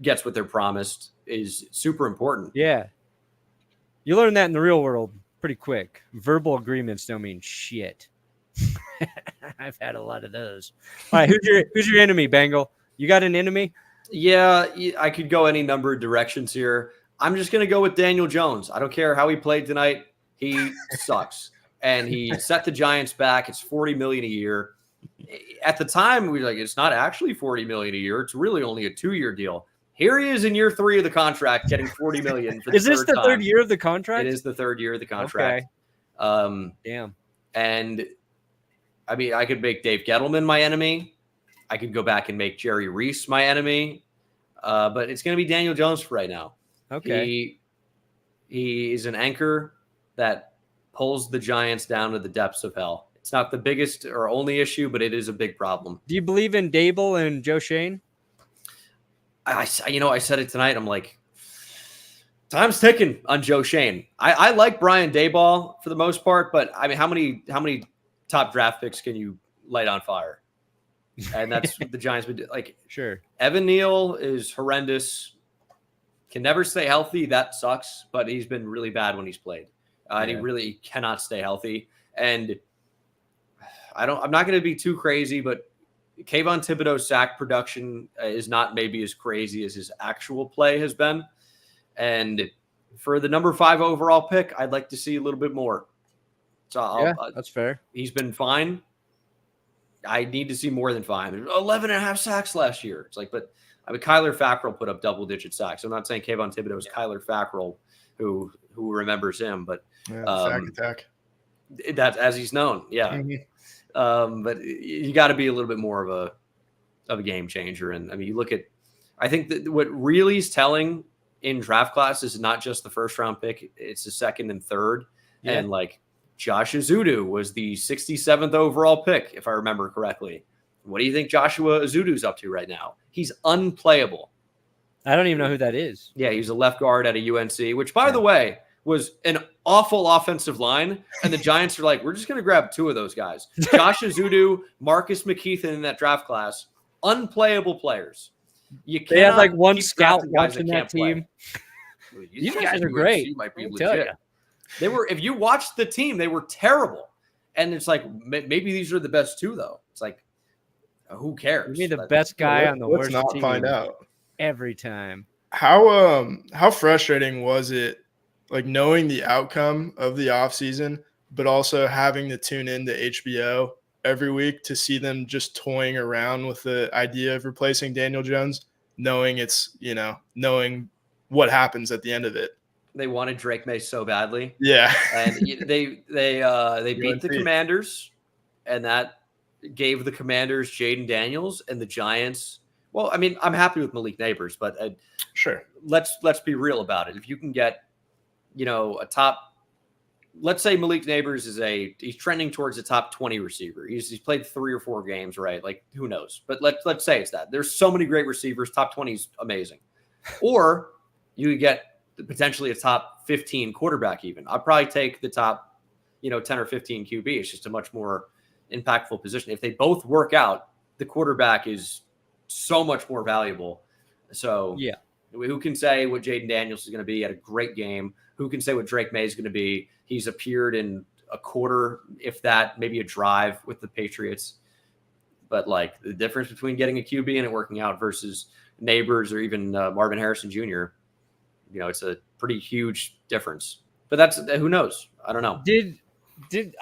gets what they're promised is super important. Yeah. You learn that in the real world pretty quick. Verbal agreements don't mean shit. I've had a lot of those. All right. Who's your enemy, Bengal? You got an enemy? Yeah. I could go any number of directions here. I'm just going to go with Daniel Jones. I don't care how he played tonight. He sucks. And he set the Giants back. It's $40 million a year. at the time, we were like, it's not actually $40 million a year. It's really only a 2-year deal. Here he is in year 3 of the contract, getting $40 million for the Is this the third year of the contract? It is the 3rd year of the contract. Okay. Damn. And I mean, I could make Dave Gettleman my enemy. I could go back and make Jerry Reese my enemy. But it's going to be Daniel Jones for right now. Okay. He is an anchor that pulls the Giants down to the depths of hell. It's not the biggest or only issue, but it is a big problem. Do you believe in Dable and Joe Shane? I said it tonight. I'm like, time's ticking on Joe Shane. I like Brian Daboll for the most part, but I mean, how many top draft picks can you light on fire? And that's what the Giants would do. Like, sure. Evan Neal is horrendous. Can never stay healthy. That sucks. But he's been really bad when he's played. And he really cannot stay healthy. And I'm not going to be too crazy, but Kayvon Thibodeau's sack production is not maybe as crazy as his actual play has been. And for the number 5 overall pick, I'd like to see a little bit more. So that's fair. He's been fine. I need to see more than fine. 11 and a half sacks last year. It's like, but I mean, Kyler Fackrell put up double-digit sacks. I'm not saying Kayvon Thibodeau is Kyler Fackrell, who remembers him, but sack attack. That's as he's known. Yeah. Mm-hmm. But you got to be a little bit more of a game changer. And I mean, you look at, I think that what really is telling in draft classes is not just the first round pick, it's the 2nd and 3rd. Yeah. And like Josh Azudu was the 67th overall pick, if I remember correctly. What do you think Joshua Azudu's up to right now? He's unplayable. I don't even know who that is. Yeah, he's a left guard at a UNC, which, by the way, was an awful offensive line. And the Giants are like, we're just going to grab 2 of those guys. Josh Azudu, Marcus McKeithen in that draft class. Unplayable players. They had like one scout watching that team. These guys are great. You might be legit. They were, if you watched the team, they were terrible. And it's like, maybe these are the best 2, though. It's like, who cares? You're the best guy on the worst not team. Find out every time. How frustrating was it, like knowing the outcome of the offseason, but also having to tune into HBO every week to see them just toying around with the idea of replacing Daniel Jones, knowing knowing what happens at the end of it. They wanted Drake May so badly. Yeah. And they beat the Commanders, and that gave the Commanders Jaden Daniels, and the Giants. Well, I mean, I'm happy with Malik Neighbors, but sure. Let's be real about it. If you can get, a top, let's say Malik Neighbors he's trending towards a top 20 receiver. He's played 3 or 4 games, right? Like, who knows? But let's say it's that. There's so many great receivers. Top 20 is amazing. Or you get potentially a top 15 quarterback even. I'd probably take the top, 10 or 15 QB. It's just a much more impactful position. If they both work out, the quarterback is so much more valuable. So yeah, who can say what Jaden Daniels is going to be at a great game? Who can say what Drake May is going to be? He's appeared in a quarter, if that, maybe a drive with the Patriots. But like the difference between getting a QB and it working out versus Neighbors or even Marvin Harrison Jr., it's a pretty huge difference. But that's, who knows? I don't know.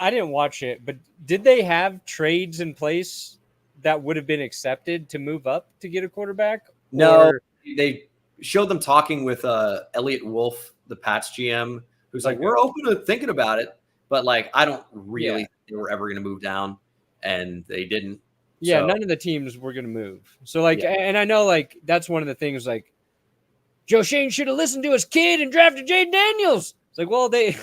I didn't watch it, but did they have trades in place that would have been accepted to move up to get a quarterback? No, they showed them talking with Elliot Wolf, the Pats GM, who's like, we're open to thinking about it, but like, I don't really think they were ever going to move down, and they didn't. Yeah, so none of the teams were going to move. So like, and I know like that's one of the things like Joe Shane should have listened to his kid and drafted Jaden Daniels. It's like, well, to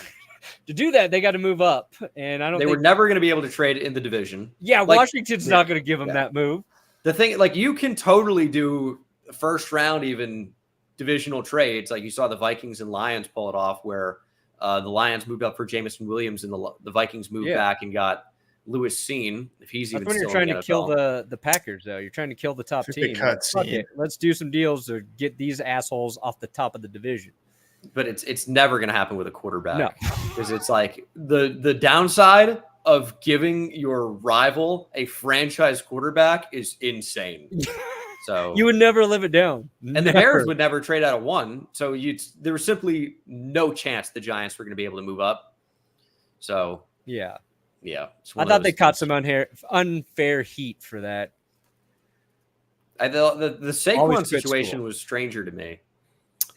do that, they got to move up, and I don't. They were never going to be able to trade in the division. Yeah, like, Washington's not going to give them that move. The thing, like, you can totally do first round, even divisional trades. Like you saw the Vikings and Lions pull it off, where the Lions moved up for Jameson Williams, and the Vikings moved back and got Lewis Seen. If he's even when still you're trying in to kill the Packers, though, you're trying to kill the top team. Fuck it. Let's do some deals to get these assholes off the top of the division. But it's never going to happen with a quarterback. No, because it's like the downside of giving your rival a franchise quarterback is insane. So you would never live it down. And the Bears would never trade out of one. So there was simply no chance the Giants were going to be able to move up. So yeah, Yeah. I thought they caught some unfair heat for that. The Saquon situation was stranger to me.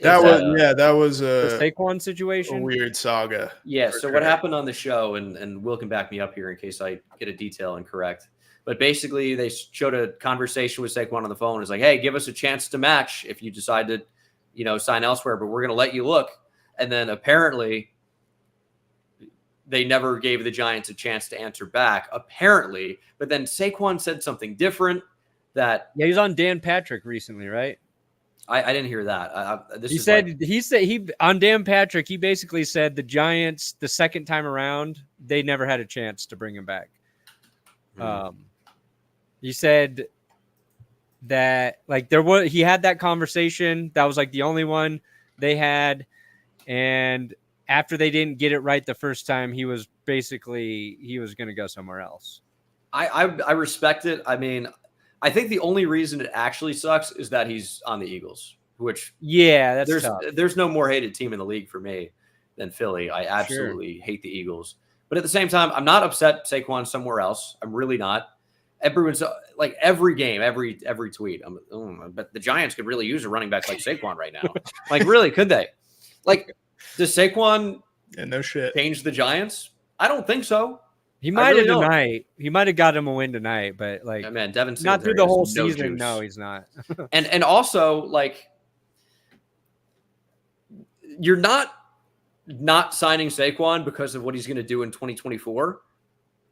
That was the Saquon a situation. weird saga. Yeah. So what happened on the show, and Will can back me up here in case I get a detail incorrect. But basically, they showed a conversation with Saquon on the phone. It's like, hey, give us a chance to match if you decide to, sign elsewhere, but we're going to let you look. And then apparently, they never gave the Giants a chance to answer back, apparently. But then Saquon said something different. Yeah, he was on Dan Patrick recently, right? I didn't hear that. He said on Dan Patrick, he basically said the Giants, the second time around, they never had a chance to bring him back. He said that he had that conversation. That was like the only one they had. And after they didn't get it right the first time, he was going to go somewhere else. I respect it. I mean, I think the only reason it actually sucks is that he's on the Eagles, which there's no more hated team in the league for me than Philly. I absolutely hate the Eagles. But at the same time, I'm not upset Saquon's somewhere else. I'm really not. Everyone's like every game, every tweet. But the Giants could really use a running back like Saquon right now. Like, really, could they? Like, does Saquon no shit change the Giants? I don't think so. He might have tonight. He might have got him a win tonight, but Devin not through the whole season. Juice. No, he's not. and also, like, you're not signing Saquon because of what he's going to do in 2024.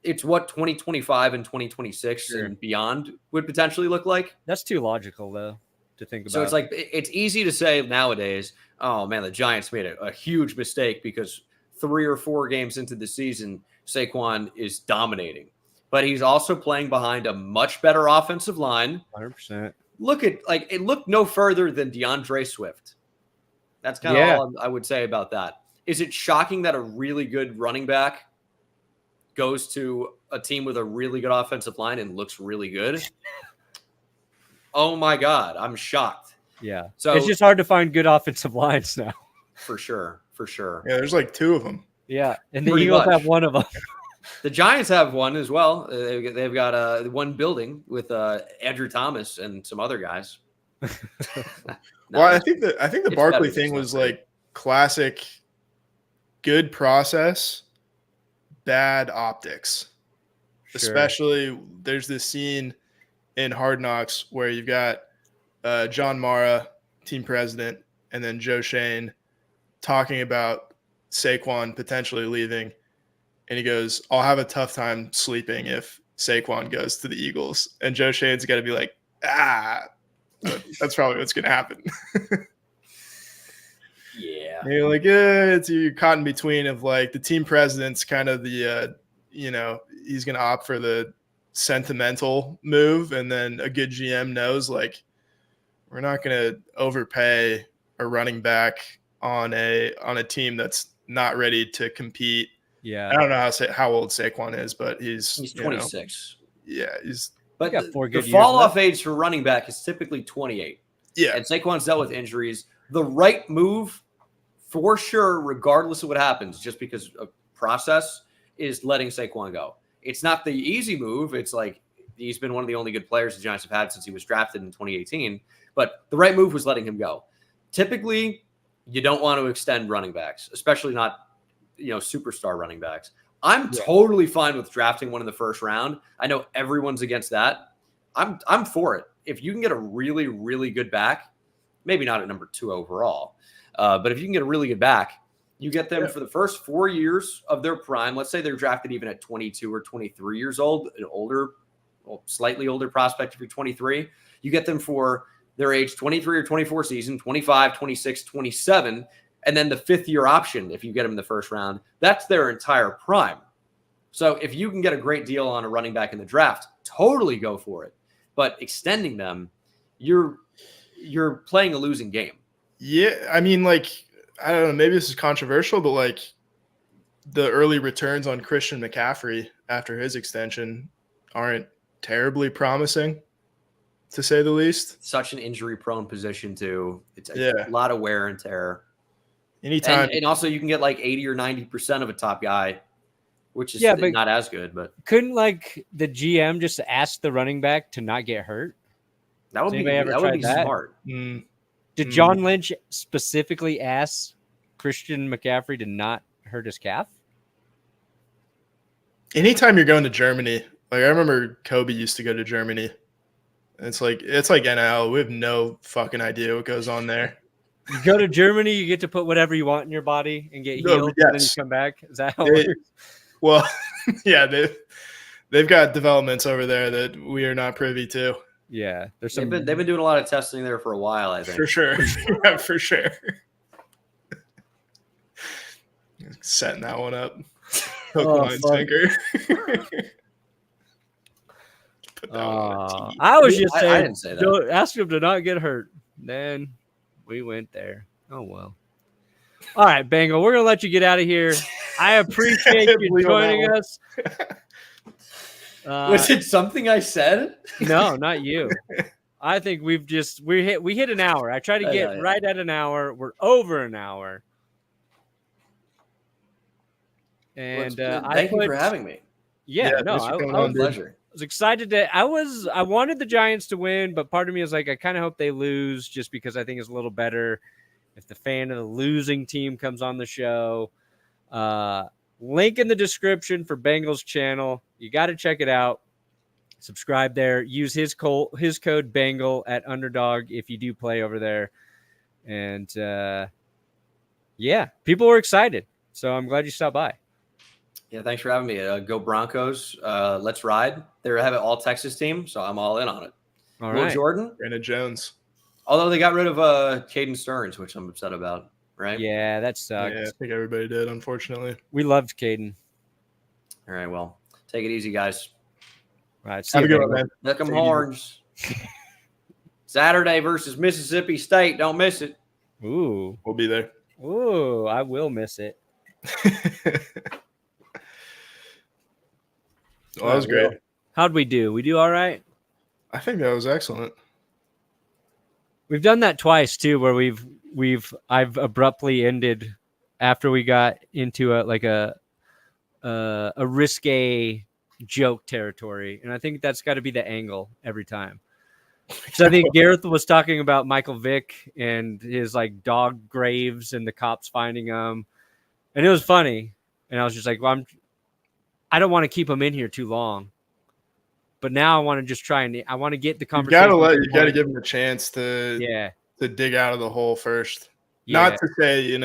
It's what 2025 and 2026 and beyond would potentially look like. That's too logical, though, to think about. So it's like it's easy to say nowadays, oh, man, the Giants made a huge mistake because 3 or 4 games into the season, Saquon is dominating. But he's also playing behind a much better offensive line. 100%. It looked no further than DeAndre Swift. That's kind of all I would say about that. Is it shocking that a really good running back goes to a team with a really good offensive line and looks really good? Oh my God, I'm shocked. Yeah. So it's just hard to find good offensive lines now. For sure. Yeah, there's like 2 of them. Yeah, and the Eagles have one of them. The Giants have one as well. They've got one building with Andrew Thomas and some other guys. Well, I think the Barkley thing was like classic good process, bad optics. Sure. Especially there's this scene in Hard Knocks where you've got John Mara, team president, and then Joe Shane talking about Saquon potentially leaving. And he goes, I'll have a tough time sleeping if Saquon goes to the Eagles. And Joe Shane's got to be like, that's probably what's going to happen. Yeah. And you're like, you're caught in between of like the team president's kind of the, he's going to opt for the sentimental move. And then a good GM knows like, we're not going to overpay a running back on a team that's not ready to compete. Yeah. I don't know how old Saquon is, but he's 26. But the fall off age for running back is typically 28. Yeah. And Saquon's dealt with injuries. The right move for sure, regardless of what happens, just because of process, is letting Saquon go. It's not the easy move. It's like he's been one of the only good players the Giants have had since he was drafted in 2018. But the right move was letting him go. Typically, you don't want to extend running backs, especially not, superstar running backs. I'm totally fine with drafting one in the first round. I know everyone's against that. I'm for it. If you can get a really, really good back, maybe not at number 2 overall, but if you can get a really good back, you get them for the first 4 years of their prime. Let's say they're drafted even at 22 or 23 years old, slightly older prospect if you're 23. You get them for their age 23 or 24 season, 25, 26, 27, and then the 5th-year option if you get them in the first round. That's their entire prime. So if you can get a great deal on a running back in the draft, totally go for it. But extending them, you're playing a losing game. Yeah, I mean, like, I don't know, maybe this is controversial, but like the early returns on Christian McCaffrey after his extension aren't terribly promising, to say the least. Such an injury-prone position, too. It's a lot of wear and tear. Anytime. And also you can get like 80 or 90% of a top guy which is but not as good. But couldn't like the GM just ask the running back to not get hurt? that would be smart. Did John Lynch specifically ask Christian McCaffrey to not hurt his calf? Anytime you're going to Germany, like I remember Kobe used to go to Germany. It's like NIL. We have no fucking idea what goes on there. You go to Germany, you get to put whatever you want in your body and get healed, and then you come back. Is that how it works? Well, yeah, they've got developments over there that we are not privy to. Yeah, they've been doing a lot of testing there for a while, I think. For sure. Yeah, for sure. Setting that one up. Hook, line, sinker. Put that one on I was just saying, I didn't say that. Ask him to not get hurt. Then we went there. Oh, well. All right, Bengal, we're going to let you get out of here. I appreciate you joining us. Was it something I said? No, not you. I think we hit an hour. I tried to get right at an hour. We're over an hour. And thank you for having me. Yeah, no, I was pleasure. I was excited I wanted the Giants to win, but part of me is like, I kind of hope they lose just because I think it's a little better if the fan of the losing team comes on the show. Link in the description for Bengals channel. You got to check it out. Subscribe there. Use his code Bengal at Underdog if you do play over there. And people were excited. So I'm glad you stopped by. Yeah, thanks for having me. Go Broncos. Let's ride. They have an all Texas team, so I'm all in on it. All right. Jordan. Brandon Jones. Although they got rid of Caden Stearns, which I'm upset about. Right? Yeah, that sucks. Yeah, I think everybody did, unfortunately. We loved Caden. All right, well, take it easy, guys. All right, have a good one, man. Lick 'em horns. Saturday versus Mississippi State. Don't miss it. Ooh. We'll be there. Ooh, I will miss it. Well, that was great. How'd we do? We do all right? I think that was excellent. We've done that twice too, where I've abruptly ended after we got into a risque joke territory, and I think that's got to be the angle every time. So I think Gareth was talking about Michael Vick and his like dog graves and the cops finding him, and it was funny. And I was just like, well, I don't want to keep him in here too long. But now I want to just try and I want to get the conversation. You gotta give him a chance to dig out of the hole first. Yeah. Not to say,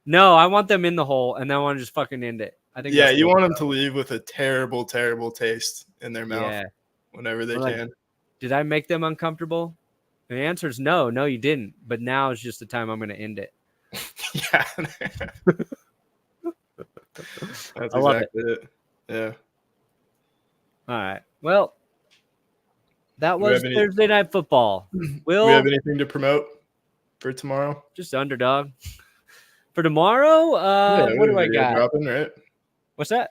No, I want them in the hole and then I want to just fucking end it. I think you want them to leave with a terrible, terrible taste in their mouth whenever they can. Did I make them uncomfortable? And the answer is no, you didn't. But now is just the time I'm gonna end it. Yeah. That's exactly it. Yeah. All right. Well, that was Thursday Night Football. Do we have anything to promote for tomorrow? Just Underdog. For tomorrow, what do I got? Dropping, right? What's that?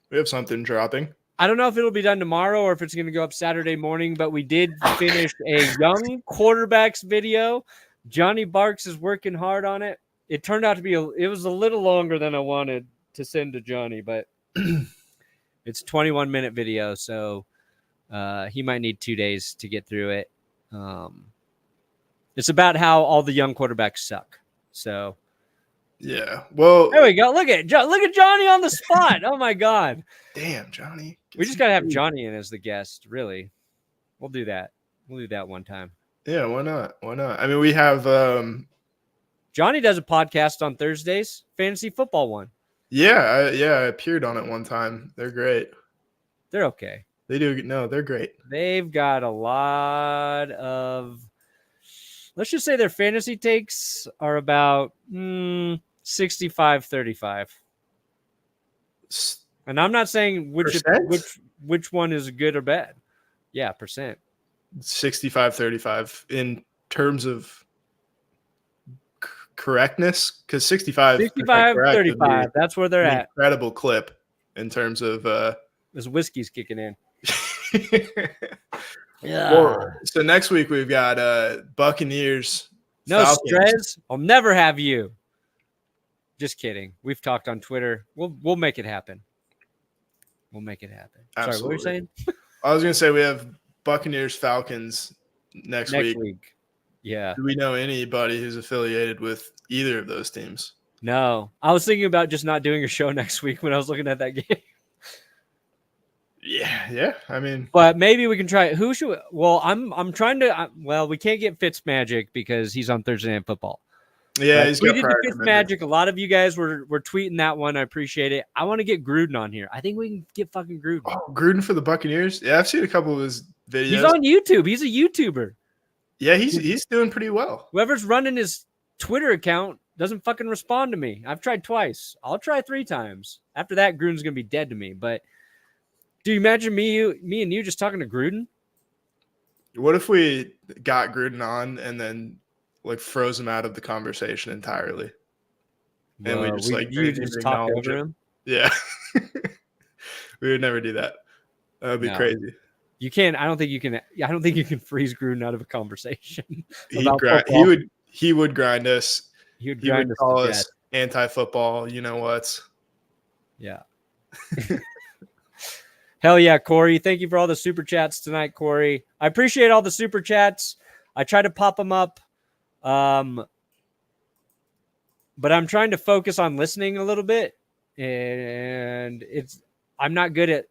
We have something dropping. I don't know if it'll be done tomorrow or if it's going to go up Saturday morning, but we did finish a young quarterbacks video. Johnny Barks is working hard on it. It turned out to be it was a little longer than I wanted to send to Johnny, but it's a 21-minute video, so he might need 2 days to get through it. It's about how all the young quarterbacks suck. So, yeah. Well, there we go. Look at Johnny on the spot. Oh my God. Damn, Johnny. We just gotta have Johnny in as the guest. Really, we'll do that. We'll do that one time. Yeah, why not? Why not? I mean, we have Johnny does a podcast on Thursdays, fantasy football one. Yeah, I appeared on it one time. They're great. They're okay. They do. No, they're great. They've got a lot of, let's just say their fantasy takes are about 65-35. And I'm not saying which one is good or bad. Yeah, percent. 65-35 in terms of correctness, because 65-35, that's where they're at. Incredible clip in terms of this whiskey's kicking in. Yeah. Well, so next week we've got Buccaneers. No Falcons. stress. I'll never have you. Just kidding. We've talked on Twitter. We'll make it happen. We'll make it happen. Absolutely. Sorry, what were you saying? I was going to say we have Buccaneers Falcons next week. Yeah. Do we know anybody who's affiliated with either of those teams? No. I was thinking about just not doing a show next week when I was looking at that game. Yeah. I mean, but maybe we can try. Who should? Well, I'm trying to. Well, we can't get Fitzmagic because he's on Thursday Night Football. Yeah, he's got tweeted to Fitzmagic. A lot of you guys were tweeting that one. I appreciate it. I want to get Gruden on here. I think we can get fucking Gruden. Oh, Gruden for the Buccaneers. Yeah, I've seen a couple of his videos. He's on YouTube. He's a YouTuber. Yeah, he's doing pretty well. Whoever's running his Twitter account doesn't fucking respond to me. I've tried twice. I'll try 3 times. After that, Gruden's gonna be dead to me. But do you imagine me and you just talking to Gruden? What if we got Gruden on and then like froze him out of the conversation entirely? And we just you just talk over him? Yeah. We would never do that. That would be crazy. You can't. I don't think you can. I don't think you can freeze Gruden out of a conversation. He would grind us. He would call us anti-football. You know what? Yeah. Hell yeah, Corey. Thank you for all the super chats tonight, Corey. I appreciate all the super chats. I try to pop them up. But I'm trying to focus on listening a little bit. And I'm not good at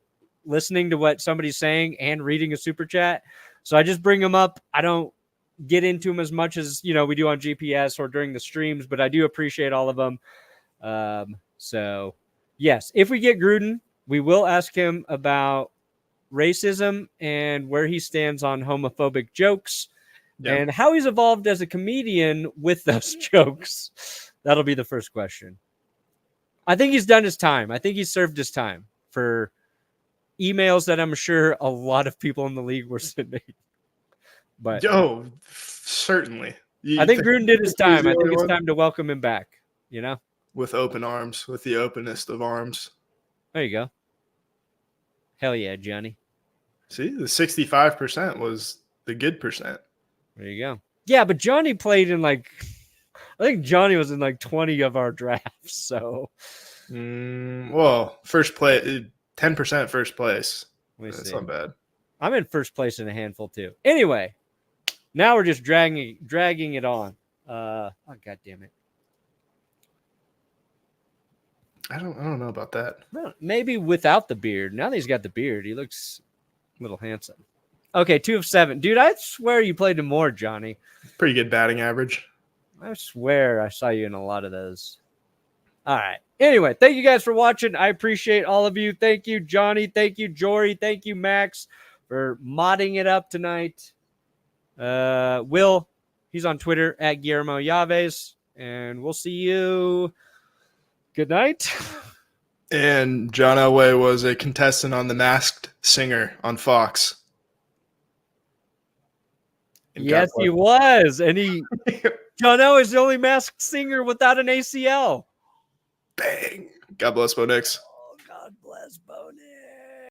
listening to what somebody's saying and reading a super chat. So I just bring them up. I don't get into them as much as, we do on GPS or during the streams, but I do appreciate all of them. So yes, if we get Gruden, we will ask him about racism and where he stands on homophobic jokes and how he's evolved as a comedian with those jokes. That'll be the first question. I think he's done his time. I think he's served his time for emails that I'm sure a lot of people in the league were sending. But certainly. I think Gruden did his time. I think it's time to welcome him back, With open arms, with the openest of arms. There you go. Hell yeah, Johnny. See, the 65% was the good percent. There you go. Yeah, but Johnny played in I think Johnny was in 20 of our drafts. So, first place, 10% first place. That's not bad. I'm in first place in a handful too. Anyway, now we're just dragging it on. God damn it. I don't know about that. Well, maybe without the beard. Now that he's got the beard, he looks a little handsome. Okay, 2 of 7. Dude, I swear you played him more, Johnny. Pretty good batting average. I swear I saw you in a lot of those. All right. Anyway, thank you guys for watching. I appreciate all of you. Thank you, Johnny. Thank you, Jory. Thank you, Max, for modding it up tonight. Will, he's on Twitter at Guillermo Yaves. And we'll see you. Good night. And John Elway was a contestant on The Masked Singer on Fox. And yes, he was. And John Elway is the only masked singer without an ACL. Bang. God bless Bo Nix.